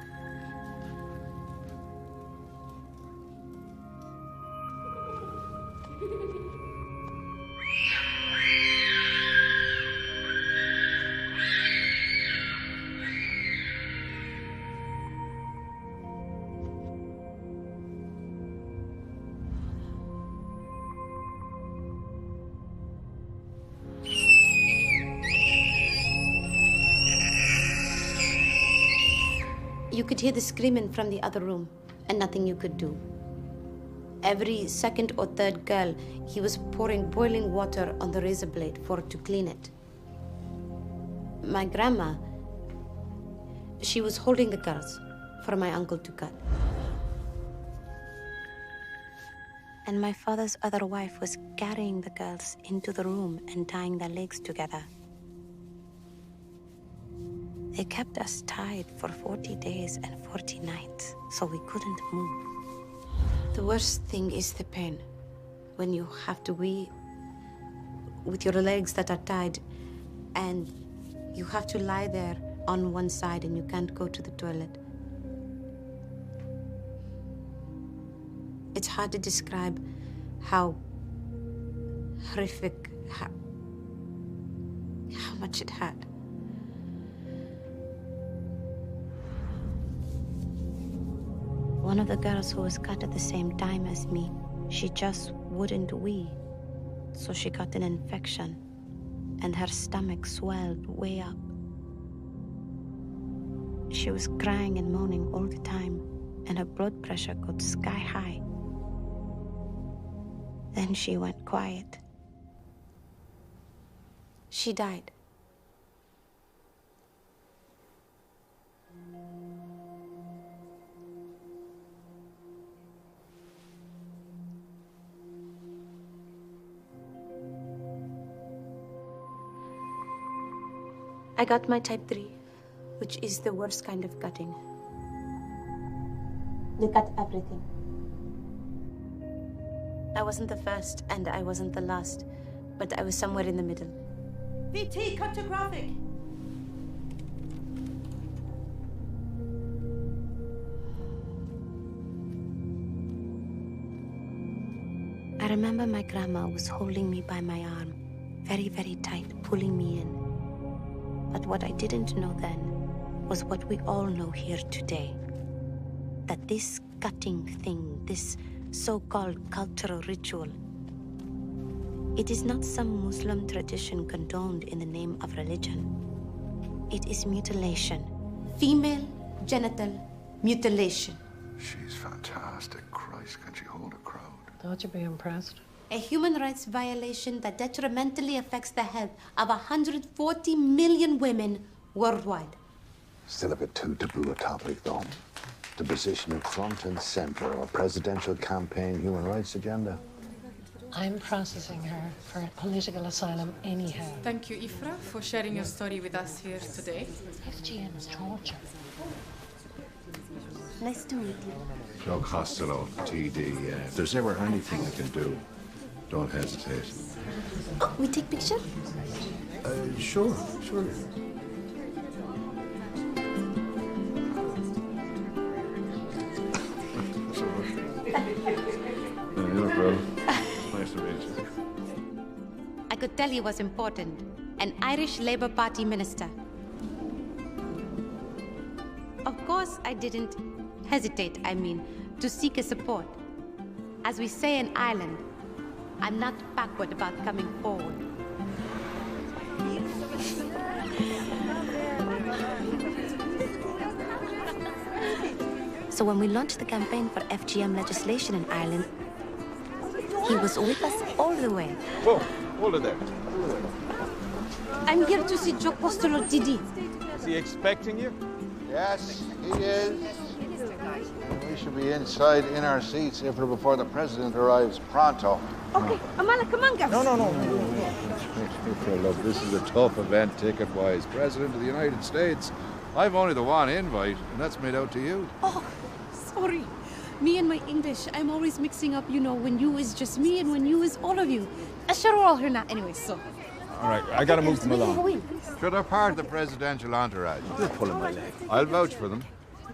You could hear the screaming from the other room, and nothing you could do. Every second or third girl, he was pouring boiling water on the razor blade to clean it. My grandma, she was holding the girls for my uncle to cut. And my father's other wife was carrying the girls into the room and tying their legs together. They kept us tied for 40 days and 40 nights, so we couldn't move. The worst thing is the pain. When you have to wee with your legs that are tied, and you have to lie there on one side and you can't go to the toilet. It's hard to describe how horrific, how much it hurt. One of the girls who was cut at the same time as me, she just wouldn't wee, so she got an infection, and her stomach swelled way up. She was crying and moaning all the time, and her blood pressure got sky high. Then she went quiet. She died. I got my type 3, which is the worst kind of cutting. They cut everything. I wasn't the first and I wasn't the last, but I was somewhere in the middle. VT, cartographic. I remember my grandma was holding me by my arm, very, very tight, pulling me in. But what I didn't know then was what we all know here today. That this cutting thing, this so-called cultural ritual, it is not some Muslim tradition condoned in the name of religion. It is mutilation. Female genital mutilation. She's fantastic. Christ, can she hold a crowd? Thought you'd be impressed. A human rights violation that detrimentally affects the health of 140 million women worldwide. Still a bit too taboo a topic, though. To position it front and center of a presidential campaign human rights agenda. I'm processing her for political asylum anyhow. Thank you, Ifra, for sharing your story with us here today. FGM is torture. Nice to meet you. Joe Costello, TD. If there's ever anything I can do, don't hesitate. Oh, we take picture? Sure. No problem. Nice to meet you. I could tell he was important. An Irish Labour Party minister. Of course, I didn't hesitate, to seek his support. As we say in Ireland, I'm not backward about coming forward. So when we launched the campaign for FGM legislation in Ireland, he was with us all the way. Whoa, hold it there. I'm here to see Joe Costello, TD. Is he expecting you? Yes, he is. We should be inside in our seats before the president arrives pronto. Okay, Amala, come on, guys. No. Look, this is a tough event ticket-wise. President of the United States. I've only the one invite, and that's made out to you. Oh, sorry. Me and my English, I'm always mixing up, when you is just me and when you is all of you. Sure, we're all here now anyway, so. All right, I gotta move them along. Sure, they're part of the presidential entourage. You're pulling my leg. I'll vouch for them.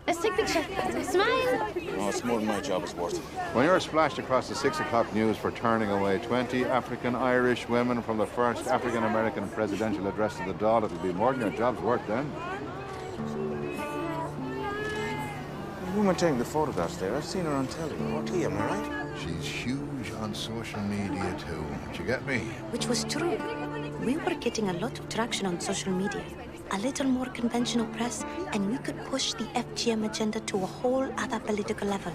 Let's take a picture. Smile. Oh, it's more than my job is worth. When you're splashed across the 6 o'clock news for turning away 20 African-Irish women from the first African-American presidential address to the Dáil, it'll be more than your job's worth then. The woman taking the photographs there, I've seen her on telly. RT, am I right? She's huge on social media too. Did you get me? Which was true. We were getting a lot of traction on social media. A little more conventional press, and we could push the FGM agenda to a whole other political level.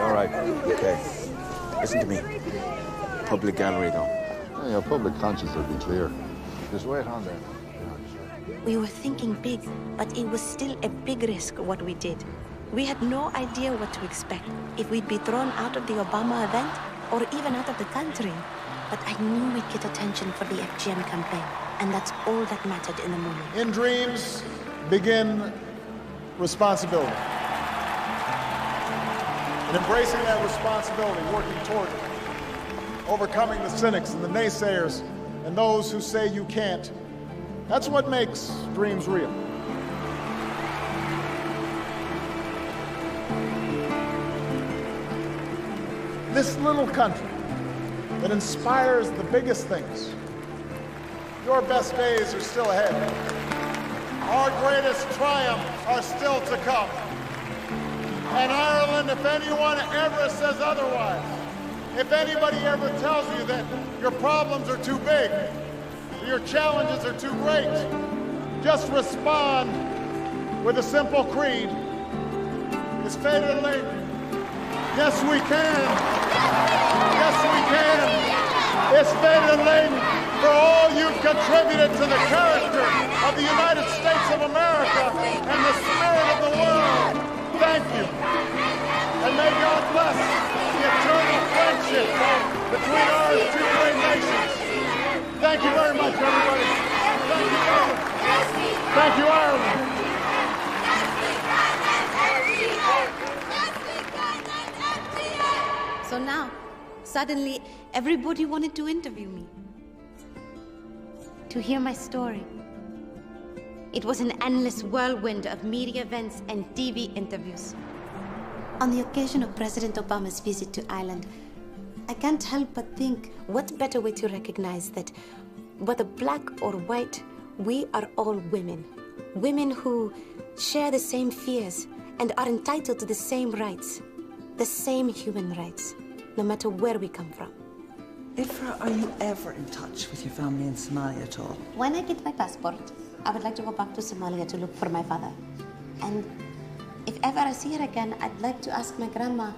All right. Okay. Listen to me. Public gallery, though. Yeah, your public conscience will be clear. Just wait on there. We were thinking big, but it was still a big risk what we did. We had no idea what to expect, if we'd be thrown out of the Obama event or even out of the country. But I knew we'd get attention for the FGM campaign, and that's all that mattered in the moment. In dreams, begin responsibility. And embracing that responsibility, working toward it. Overcoming the cynics and the naysayers and those who say you can't. That's what makes dreams real. This little country that inspires the biggest things. Your best days are still ahead. Our greatest triumphs are still to come. And Ireland, if anyone ever says otherwise, if anybody ever tells you that your problems are too big, your challenges are too great, just respond with a simple creed. It's faded and late. Yes, we can. Yes, we can. It's faded and laden for all you've contributed to the character of the United States of America and the spirit of the world. Thank you. And may God bless the eternal friendship between our two great nations. Thank you very much, everybody. Thank you, Ireland. Thank you, Ireland. So now, suddenly, everybody wanted to interview me. To hear my story. It was an endless whirlwind of media events and TV interviews. On the occasion of President Obama's visit to Ireland, I can't help but think, what better way to recognize that, whether black or white, we are all women. Women who share the same fears and are entitled to the same rights, the same human rights, no matter where we come from. Ifra, are you ever in touch with your family in Somalia at all? When I get my passport, I would like to go back to Somalia to look for my father. And if ever I see her again, I'd like to ask my grandma,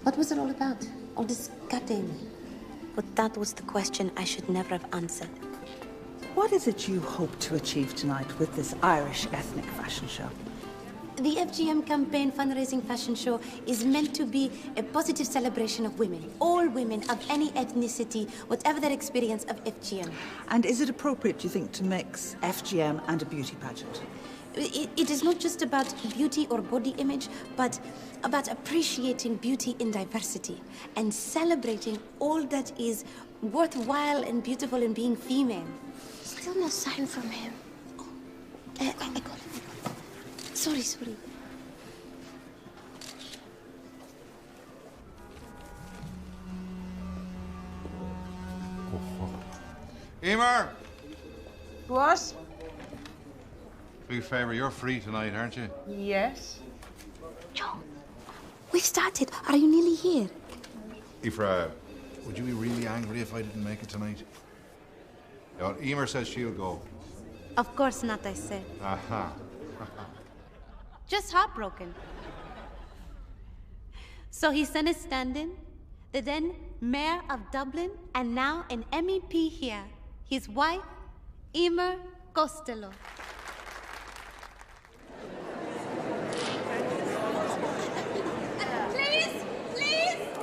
what was it all about? All this cutting? But that was the question I should never have answered. What is it you hope to achieve tonight with this Irish ethnic fashion show? The FGM campaign fundraising fashion show is meant to be a positive celebration of women. All women of any ethnicity, whatever their experience of FGM. And is it appropriate, do you think, to mix FGM and a beauty pageant? It is not just about beauty or body image, but about appreciating beauty in diversity and celebrating all that is worthwhile and beautiful in being female. Still no sign from him. I got it. Sorry. Emer! What? Big favor, you're free tonight, aren't you? Yes. John, we started. Are you nearly here? Ifra, would you be really angry if I didn't make it tonight? Yeah, well, Emer says she'll go. Of course not, I said. Aha. Just heartbroken. So his son is standing, the then mayor of Dublin, and now an MEP here. His wife, Emer Costello. Please,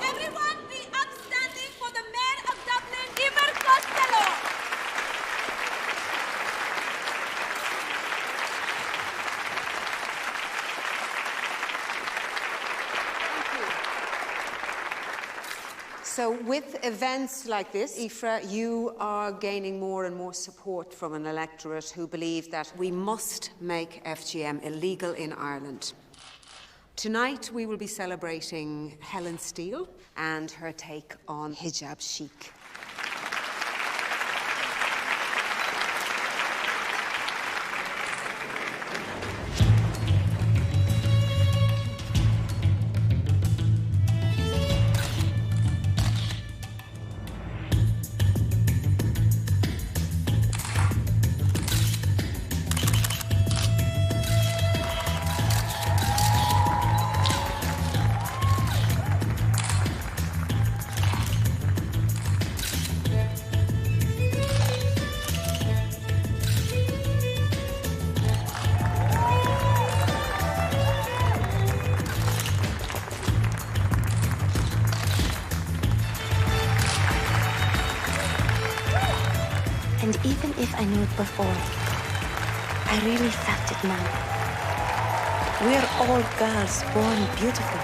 everyone be upstanding for the mayor of Dublin, Emer Costello. So with events like this, Ifra, you are gaining more and more support from an electorate who believe that we must make FGM illegal in Ireland. Tonight we will be celebrating Helen Steele and her take on hijab chic. And even if I knew it before, I really felt it now. We're all girls born beautiful,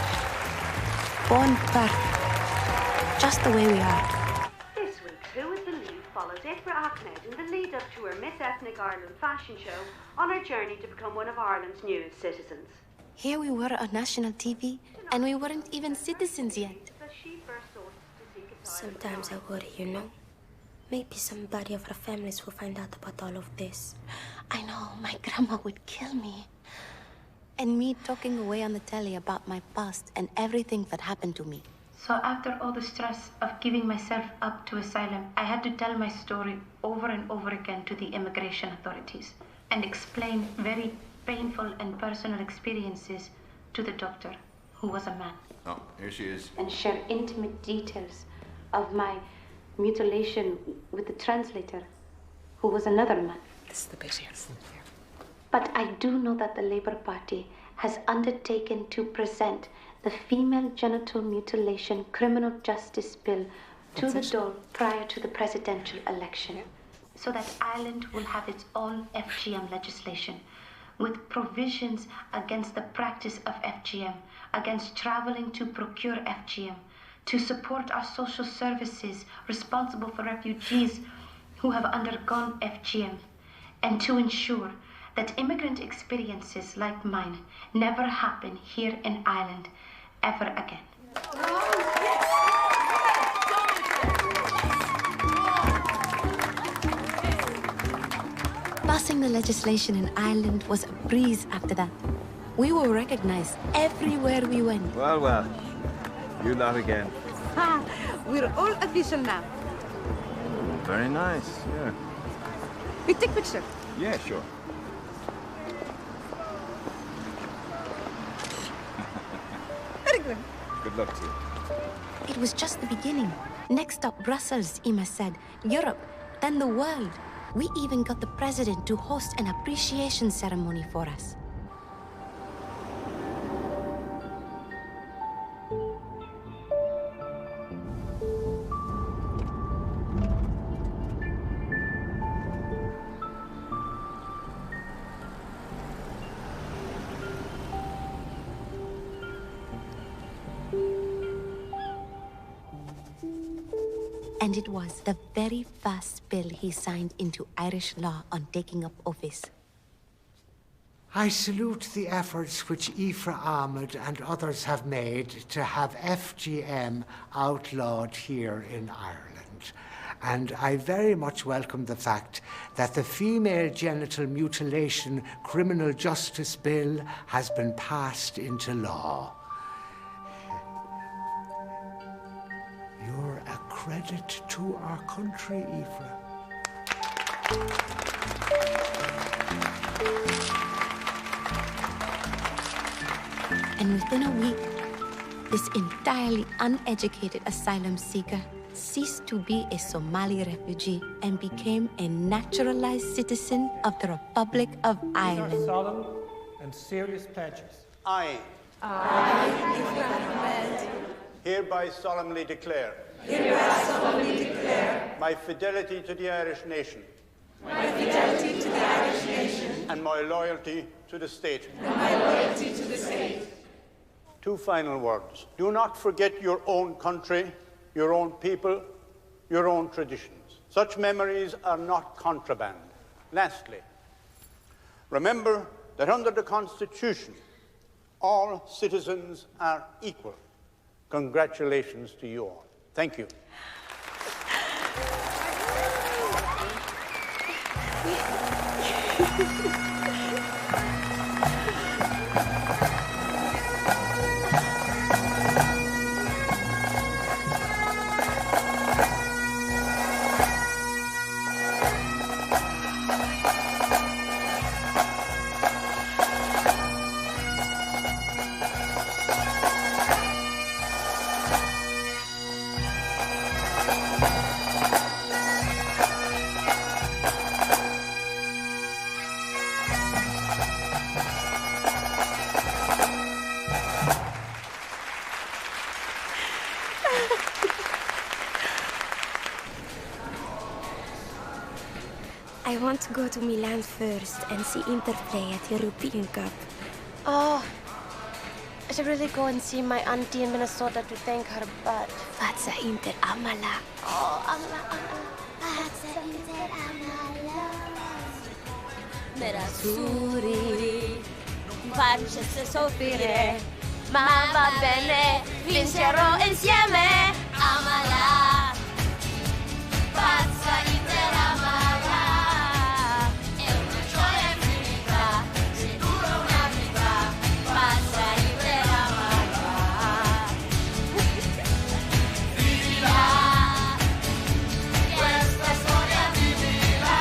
born perfect, just the way we are. This week, Who Is the Lead follows Ifra Ahmed in the lead-up to her Miss Ethnic Ireland fashion show on her journey to become one of Ireland's newest citizens. Here we were on national TV, and we weren't even citizens yet. Sometimes I worry, you know? Maybe somebody of our families will find out about all of this. I know, my grandma would kill me. And me talking away on the telly about my past and everything that happened to me. So after all the stress of giving myself up to asylum, I had to tell my story over and over again to the immigration authorities and explain very painful and personal experiences to the doctor, who was a man. Oh, here she is. And share intimate details of my mutilation with the translator, who was another man. This is the picture. But I do know that the Labour Party has undertaken to present the female genital mutilation criminal justice bill to the Dáil prior to the presidential election. So that Ireland will have its own FGM legislation with provisions against the practice of FGM, against traveling to procure FGM, to support our social services responsible for refugees who have undergone FGM, and to ensure that immigrant experiences like mine never happen here in Ireland ever again. Passing the legislation in Ireland was a breeze after that. We were recognized everywhere we went. Well, you not again. Ha! We're all official now. Very nice, yeah. We take picture. Yeah, sure. Very good. Good luck to you. It was just the beginning. Next up, Brussels, Emma said. Europe, then the world. We even got the president to host an appreciation ceremony for us. And it was the very first bill he signed into Irish law on taking up office. I salute the efforts which Aoife Ahmed and others have made to have FGM outlawed here in Ireland. And I very much welcome the fact that the Female Genital Mutilation Criminal Justice Bill has been passed into law. You're a credit to our country, Aoife. And within a week, this entirely uneducated asylum seeker ceased to be a Somali refugee and became a naturalized citizen of the Republic of Ireland. These are solemn and serious pledges. I hereby solemnly declare my fidelity to the Irish nation and my loyalty to the state. Two final words. Do not forget your own country, your own people, your own traditions. Such memories are not contraband. Lastly, remember that under the Constitution, all citizens are equal. Congratulations to you all. Thank you. I want to go to Milan first and see Inter play at European Cup. Oh, I should really go and see my auntie in Minnesota to thank her, but... Forza Inter, amala. Oh, amala. Forza Inter, amala. Nerazzurri, facesse soffrire, ma va bene, vincerò insieme. Amala, pazza Inter, amala. È una gioia infinita, se dura una vita, pazza Inter, amala. Vivila, questa storia vivila.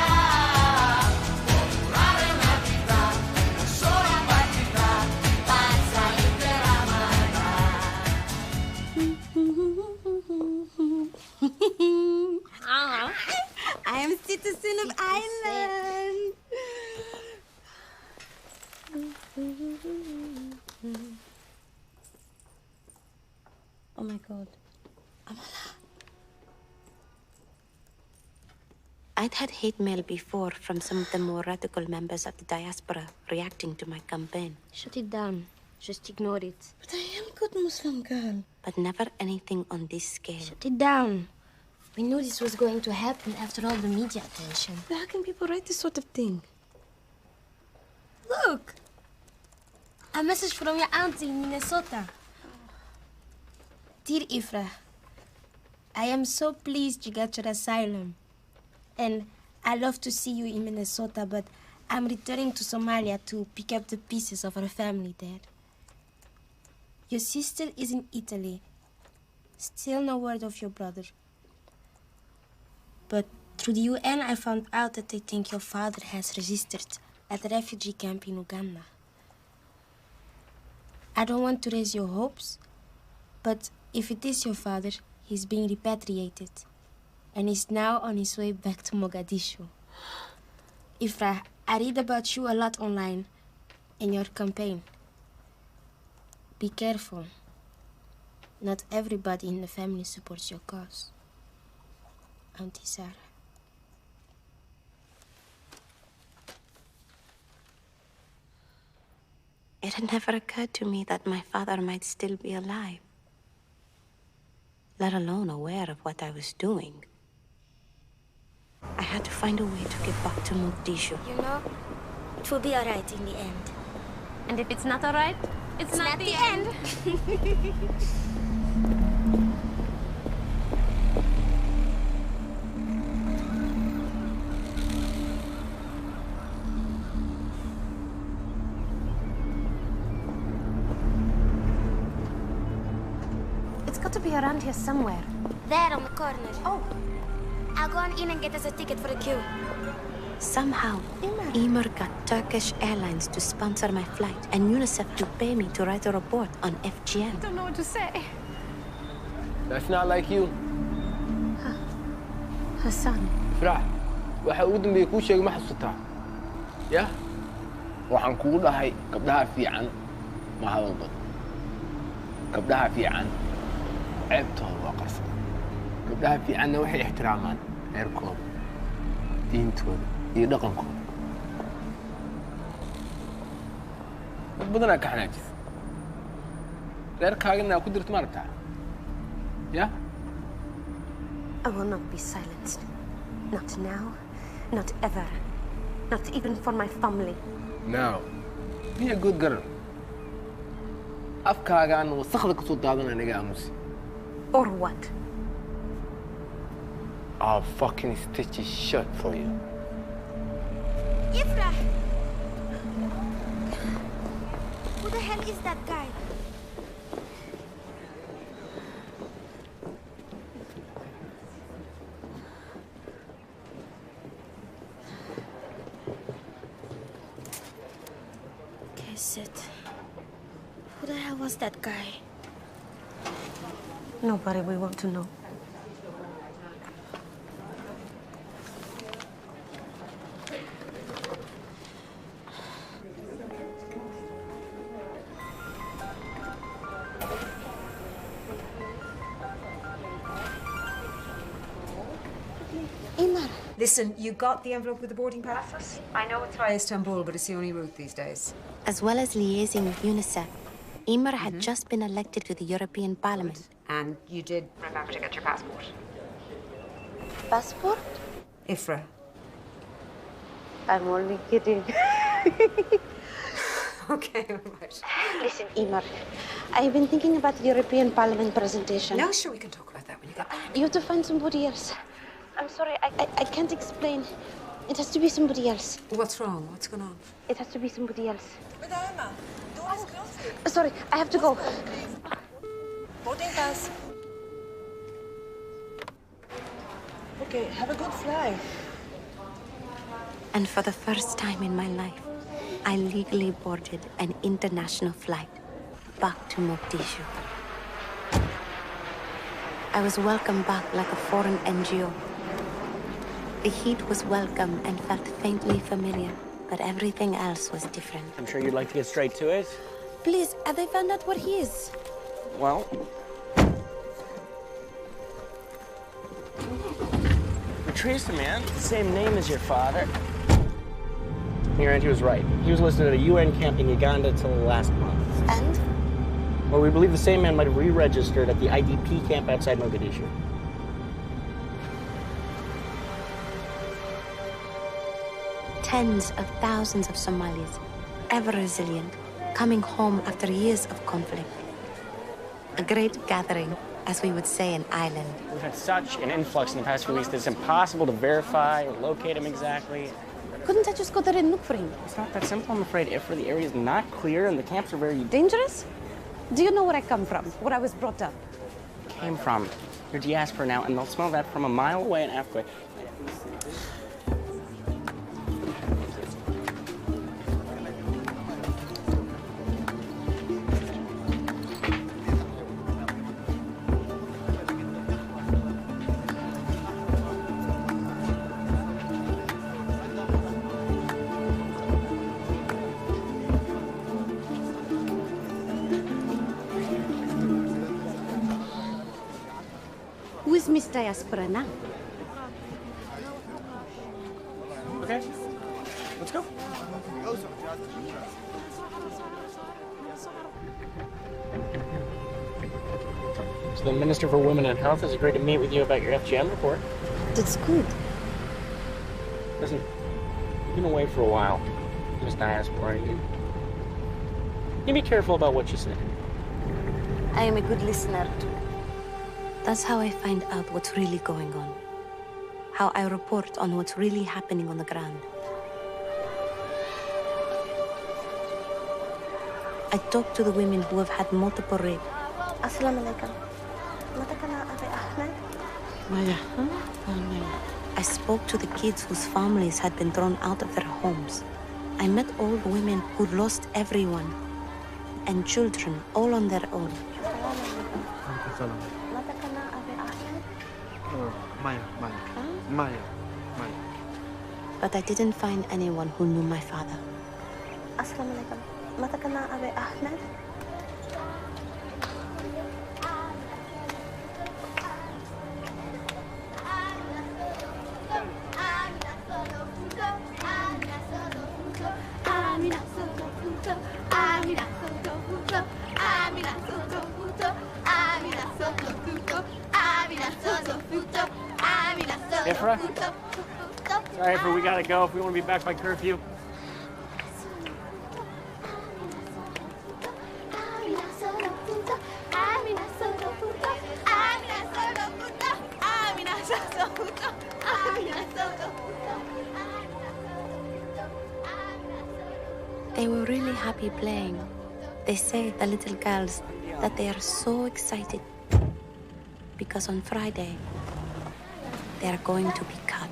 I am citizen of Ireland. Oh my God. I'd had hate mail before from some of the more radical members of the diaspora reacting to my campaign. Shut it down. Just ignore it. But I am a good Muslim girl. But never anything on this scale. Shut it down. We knew this was going to happen after all the media attention. But how can people write this sort of thing? Look! A message from your auntie in Minnesota. Dear Ifra, I am so pleased you got your asylum. And I love to see you in Minnesota, but I'm returning to Somalia to pick up the pieces of our family there. Your sister is in Italy. Still no word of your brother. But through the UN, I found out that they think your father has registered at a refugee camp in Uganda. I don't want to raise your hopes, but if it is your father, he's being repatriated and is now on his way back to Mogadishu. Ifra, I read about you a lot online in your campaign. Be careful. Not everybody in the family supports your cause. Auntie Sarah. It had never occurred to me that my father might still be alive, let alone aware of what I was doing. had to find a way to get back to Mogadishu. You know, it will be alright in the end. And if it's not alright, It's not the end. it's got to be around here somewhere. There on the corner. Oh. I'll go on in and get us a ticket for the queue. Somehow, Emer got Turkish Airlines to sponsor my flight and UNICEF to pay me to write a report on FGM. I don't know what to say. That's not like you. Hassan. Ifrah, waxa ugu dambeeyay kuu sheegay ma xasuutaa? Ya? Waxaan kugu dhahay gabdhaha fiican ma hadal badan. Gabdhaha fiican ceebtooda waa qarsan. Gabdhaha fiicanna waxay ixtiraamaan reerkooda, diintooda iyo dhaqankooda. Dad badanaa ka xanaajisa. Reerkaagana ku dirto ma aragtaa? Ya? I will not be silenced. Not now, not ever. Not even for my family. No. Be a good girl. Afkaagaan wasakhda ka soo daadana naga aamusi. Or what? I'll fucking stitch it shut for you. Ifrah! Who the hell is that guy? Who the hell was that guy? Nobody will want to know. Listen, you got the envelope with the boarding passes? I know it's via Istanbul, but it's the only route these days. As well as liaising with UNICEF, Emer had just been elected to the European Parliament. And you did remember to get your passport. Passport? Ifrah. I'm only kidding. Okay, all right. Listen, Emer, I've been thinking about the European Parliament presentation. No, sure, we can talk about that when you get back. You have to find somebody else. I'm sorry, I can't explain. It has to be somebody else. What's wrong? What's going on? It has to be somebody else. Sorry, I have to go. Boarding pass. Okay, have a good flight. And for the first time in my life, I legally boarded an international flight back to Mogadishu. I was welcomed back like a foreign NGO. The heat was welcome and felt faintly familiar, but everything else was different. I'm sure you'd like to get straight to it. Please, have they found out what he is? Well, we traced the man, the same name as your father. Your auntie was right. He was listed at a UN camp in Uganda till last month. And? Well, we believe the same man might have re-registered at the IDP camp outside Mogadishu. Tens of thousands of Somalis, ever resilient, coming home after years of conflict. A great gathering, as we would say in Ireland. We've had such an influx in the past few weeks that it's impossible to verify or locate him exactly. Couldn't I just go there and look for him? It's not that simple, I'm afraid. If the area is not clear and the camps are very... Dangerous? Do you know where I come from? Where I was brought up? Came from. You're diaspora now, and they'll smell that from a mile away in Africa. Who is Miss Diaspora now? Okay, let's go. So the Minister for Women and Health has agreed to meet with you about your FGM report. That's good. Listen, you've been away for a while. This diaspora, you be careful about what you say. I am a good listener. That's how I find out what's really going on. How I report on what's really happening on the ground. I talk to the women who have had multiple rape. Assalamu alaikum. Maya, I spoke to the kids whose families had been thrown out of their homes. I met old women who lost everyone, and children all on their own. Maya. But I didn't find anyone who knew my father. Assalamu alaikum. متى كنا أبي أحمد؟ Ifra? Sorry, Ifra, we gotta go if we want to be back by curfew. They were really happy playing. They say, the little girls, that they are so excited because on Friday, they are going to be cut.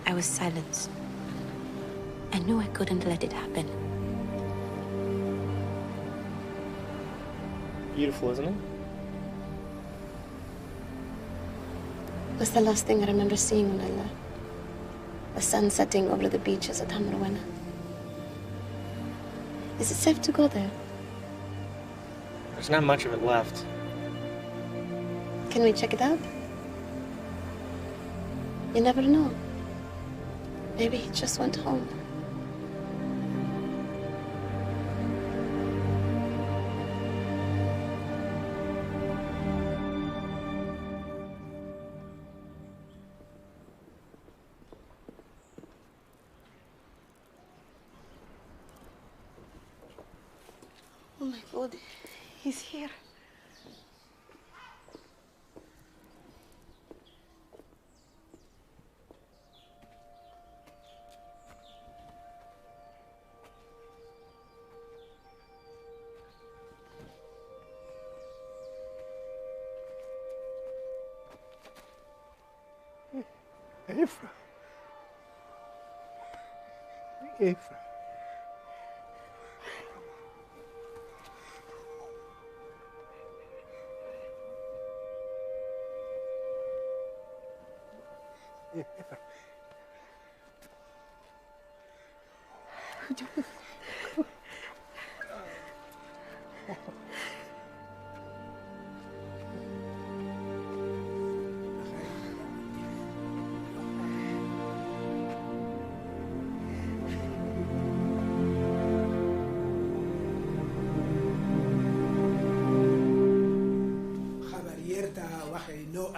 I was silenced. I knew I couldn't let it happen. Beautiful, isn't it? That's the last thing I remember seeing on Allah. The sun setting over the beaches at Hamrwana. Is it safe to go there? There's not much of it left. Can we check it out? You never know. Maybe he just went home. Oh my God, he's here. Ifra. Ifra.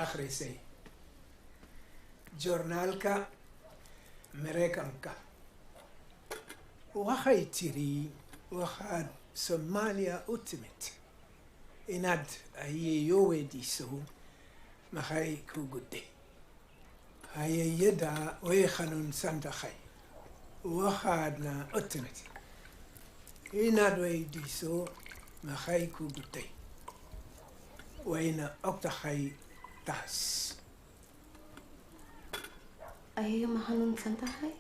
akhrisay joornaalka Mareykanka waxay tiri waxaad Soomaaliya u timid inaad ayeeyo weydiiso maxay ku gudday ayeeyada way xanuunsan tahay waxaadna u timid inaad weydiiso maxay ku gudday wayna og tahay taas ayeeyo ma xanuunsan tahay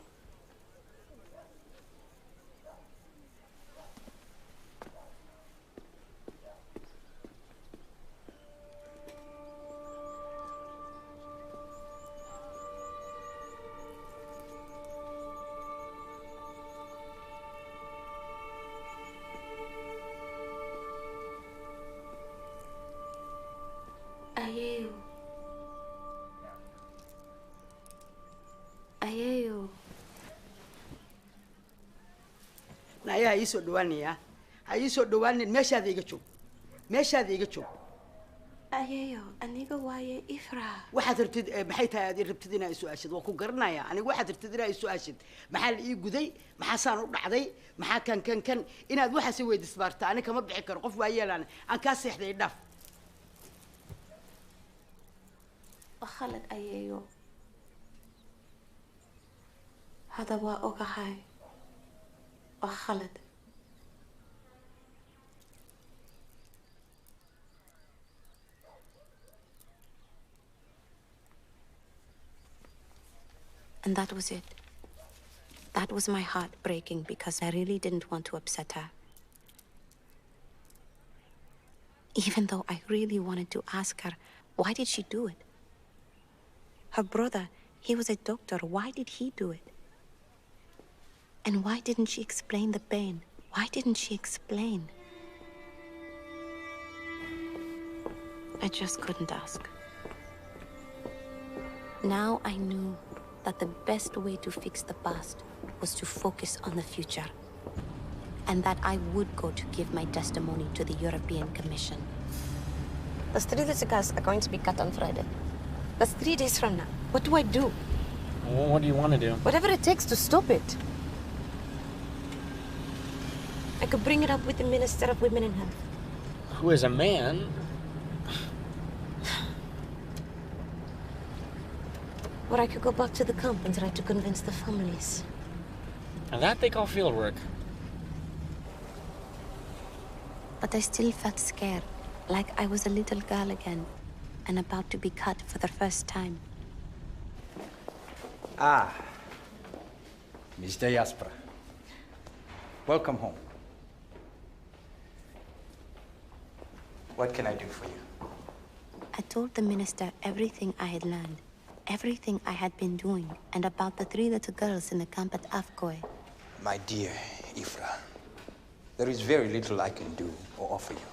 ayeeyo naya iso dhawaanaya ha iso dhawaanin meeshaada iga joog Ayeyo, aniga waaye Ifra. waxaad rabtid maxay tahay aad rabtid inaa isu aashid waa ku garanaya aniga waxaad rabtid inaa isu aashid maxaa la ii guday maxaa saan u dhacday maxaa kan inaad waxaas weydiisbaarta aniga kama bixi karo qof waa yeelaan aan ka seexday dhaf khalad ayeeyo hada waa ogahay waa khalad And that was it. That was my heart breaking because I really didn't want to upset her. Even though I really wanted to ask her, why did she do it? Her brother, he was a doctor. Why did he do it? And why didn't she explain the pain? Why didn't she explain? I just couldn't ask. Now I knew that the best way to fix the past was to focus on the future. And that I would go to give my testimony to the European Commission. The 3 cigars are going to be cut on Friday. That's 3 days from now. What do I do? Well, what do you want to do? Whatever it takes to stop it. I could bring it up with the Minister of Women and Health. Who is a man? Or I could go back to the camp and try to convince the families. And that they call field work. But I still felt scared, like I was a little girl again, and about to be cut for the first time. Ah, Miss Diaspora. Welcome home. What can I do for you? I told the minister everything I had learned, everything I had been doing, and about the 3 little girls in the camp at Afgoy. My dear Ifra, there is very little I can do or offer you,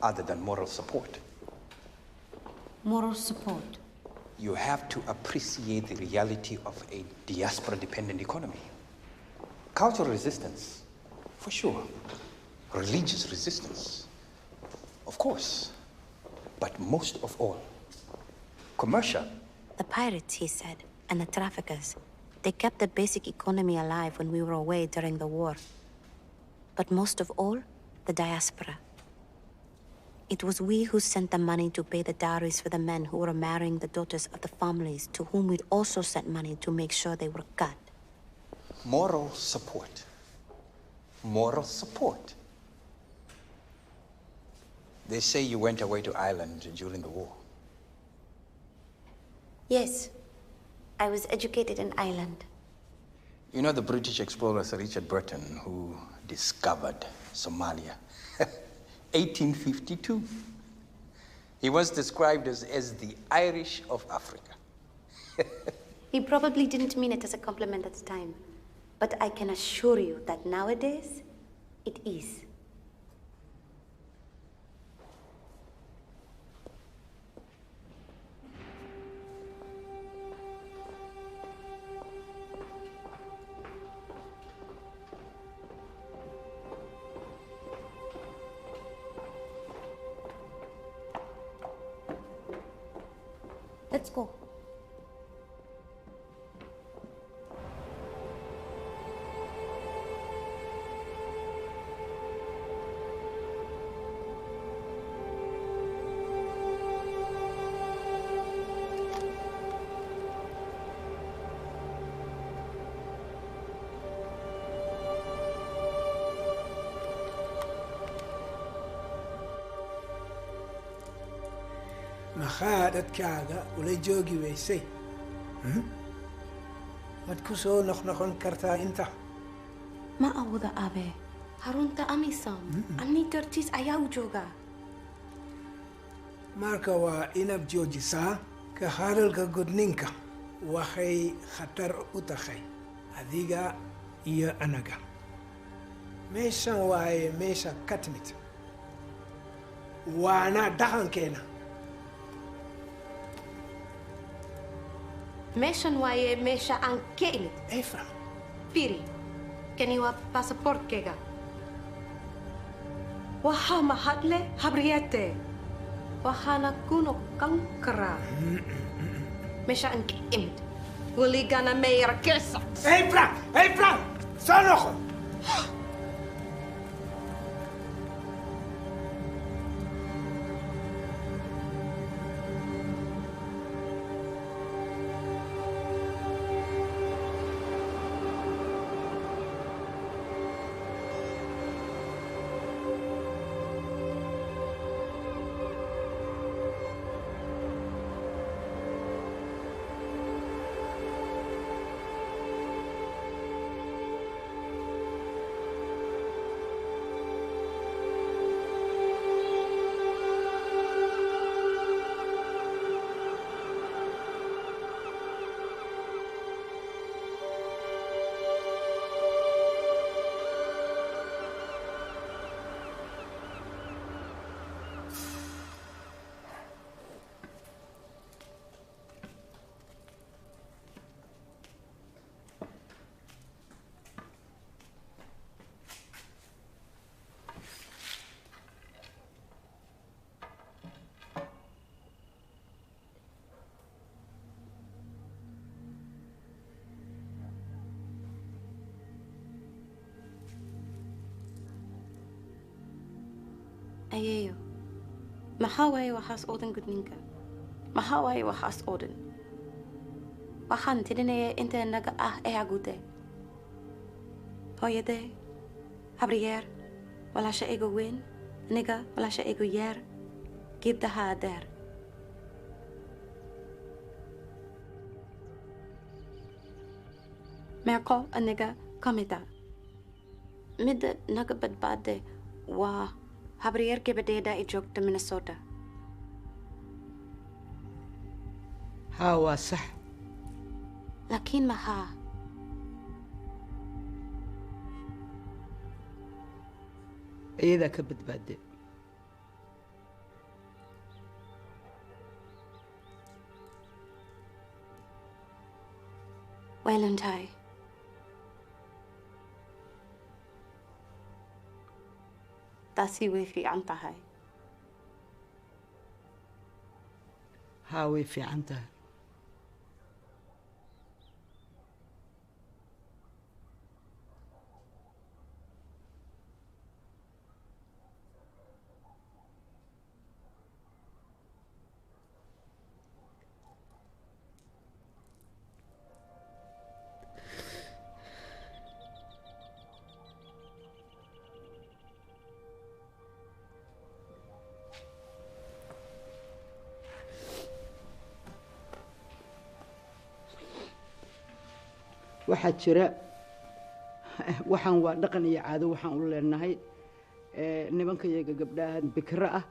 other than moral support. Moral support? You have to appreciate the reality of a diaspora-dependent economy. Cultural resistance, for sure. Religious resistance, of course. But most of all, commercial. The pirates, he said, and the traffickers. They kept the basic economy alive when we were away during the war. But most of all, the diaspora. It was we who sent the money to pay the dowries for the men who were marrying the daughters of the families to whom we'd also sent money to make sure they were cut. Moral support. Moral support. They say you went away to Ireland during the war. Yes. I was educated in Ireland. You know the British explorer Sir Richard Burton, who discovered Somalia? 1852. He was described as the Irish of Africa. He probably didn't mean it as a compliment at the time. But I can assure you that nowadays, it is. Let's go. maxaa dadkaaga ula joogi weysay maad ku soo noqnoqon kartaa inta Ma awooda aabe. Harunta amisom. Amni dartiis ayaa u joogaa. marka waa inaad joojisaa ka hadalka gudninka waxay khatar u tahay adiga iyo anaga meeshan waaye meesha ka timid waana dhaqankeena Meeshan waaye meesha aan ka imid. Ifra. Piri, kani waa baasaboortkayga. Waxaa mahadle habriyate. Waxana kuno kankara. Mesha aan ka imid. Weligana meeyar kesa. Hey, Fran! Soo noqo! Ayeeyo, maxaa waaye waxaas oo dhan gudninka? Maxaa waaye waxaas oo dhan? Waxaan tirinaya inta naga ah ee agude. Hooyadee, habriyeer, walaasha igu weyn, aniga walaasha igu yar, gabdhaha adeer. Meeqo aniga ka mid ah. Midda naga badbaade waa habriyeer gabadheeda ay joogta Minnesota. ها waa sax laakiin maxaa iyadaa ka badbaade Waylantay. Taasi way fiican tahay. ها way fiican tahay waxaa jira waxaan waa dhaqan iyo caado waxaan u leenahay nimanka iyaga gabdhaha bikra ah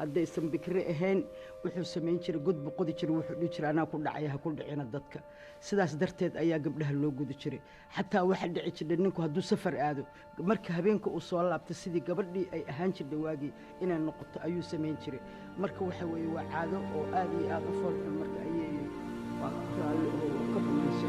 haddaysan bikre ahayn wuxuu samayn jiray gudbu qodi jiray wuxuu dhihi jiray anaa ku dhacaya ha ku dhicina dadka sidaas darteed ayaa gabdhaha loo gudi jiray xataa waxa dhici jiray ninku hadduu safar aado marka habeenka uu soo laabto sidii gabadhii ay ahaan jirtay waagii inay noqoto ayuu samayn jiray marka waxa weeye waa caado oo aad iyo aad u foolxun marka ayay waa raalli oo ka bumayso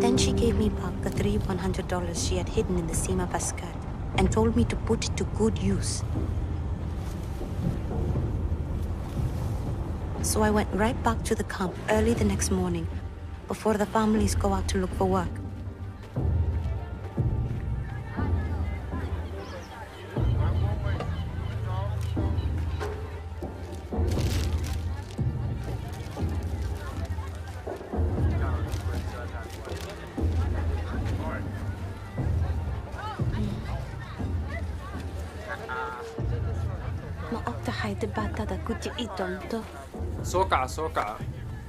Then she gave me back the three $100 she had hidden in the seam of her skirt and told me to put it to good use. So I went right back to the camp early the next morning before the families go out to look for work. Ma ogtahay dhibaatada ku dhici doonto soo kaca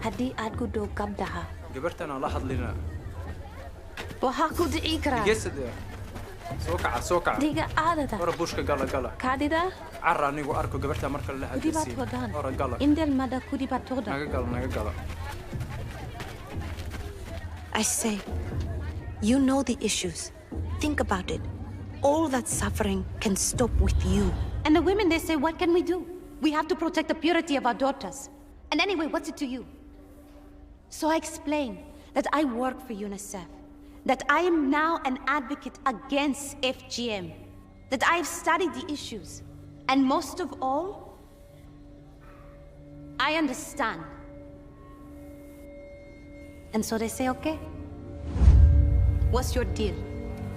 haddii aad ku dhow gabdhaha gabartan aan la hadlina waxaa ku dhici karaa geesade soo kaca dhiga aadada ora bushka gala kaadida carra anigu arko gabarta marka la hadlaysiin kudibaad ora gala indel mada kudibaatooda naga gala I say, you know the issues. Think about it. All that suffering can stop with you. And the women, they say, what can we do? We have to protect the purity of our daughters. And anyway, what's it to you? So I explain that I work for UNICEF. that I am now an advocate against FGM, that I have studied the issues, and most of all, I understand. And so they say, okay, what's your deal?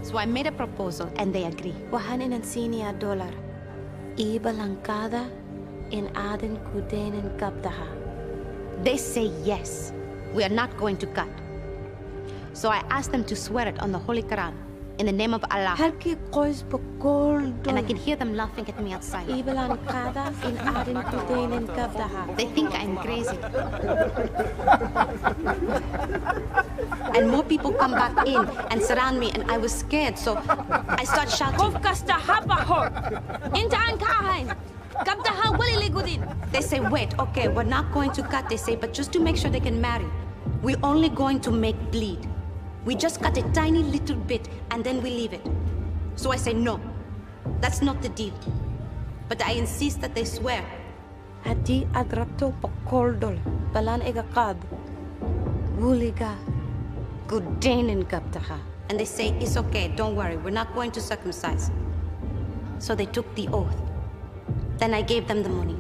So I made a proposal and they agree. $100 ibalankada in aden kudenen kabdaha. They say yes, we are not going to cut. So I asked them to swear it on the Holy Quran in the name of Allah. And I can hear them laughing at me outside. They think I'm crazy. And more people come back in and surround me, and I was scared, so I start shouting. They say, wait, okay, we're not going to cut, they say, but just to make sure they can marry, we're only going to make bleed. We just cut a tiny little bit and then we leave it. So I say, no, that's not the deal. But I insist that they swear. Hadi adrabto pakoldol balan egakab wuliga Gudainen kabtaha. And they say, it's okay, don't worry, we're not going to circumcise. So they took the oath. Then I gave them the money.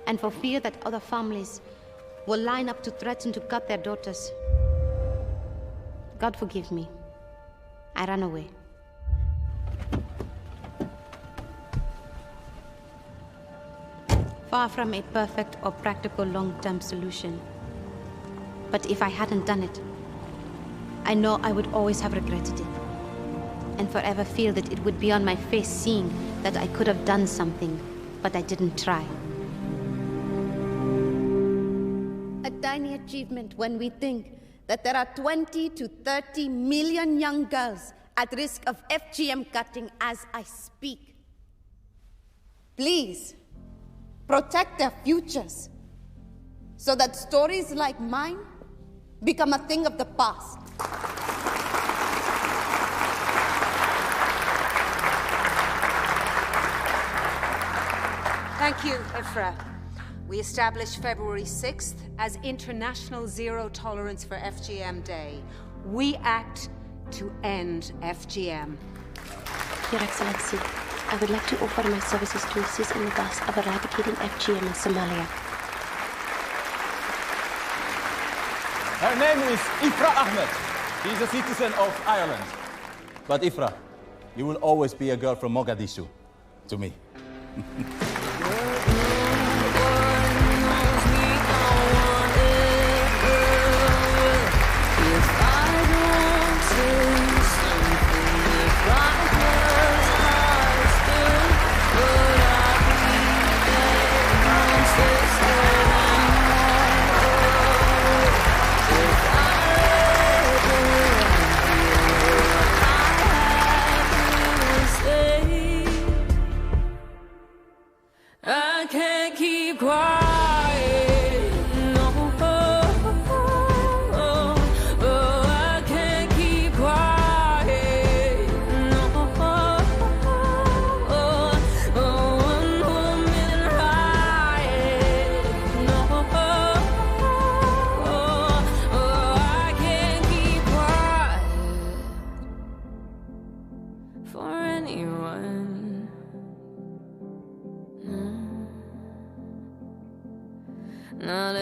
And for fear that other families will line up to threaten to cut their daughters, God forgive me, I ran away. Far from a perfect or practical long-term solution. But if I hadn't done it, I know I would always have regretted it. And forever feel that it would be on my face seeing that I could have done something, but I didn't try. A tiny achievement when we think that there are 20 to 30 million young girls at risk of FGM cutting as I speak. Please, protect their futures so that stories like mine become a thing of the past. Thank you, Ifra. We established February 6th as International Zero Tolerance for FGM Day. We act to end FGM. Your Excellency, I would like to offer my services to assist in the task of eradicating FGM in Somalia. Her name is Ifra Ahmed. She's a citizen of Ireland. But Ifra, you will always be a girl from Mogadishu to me. I can't keep quiet, no, I can't keep quiet, no, one more minute riot, no, I can't keep quiet for anyone. Not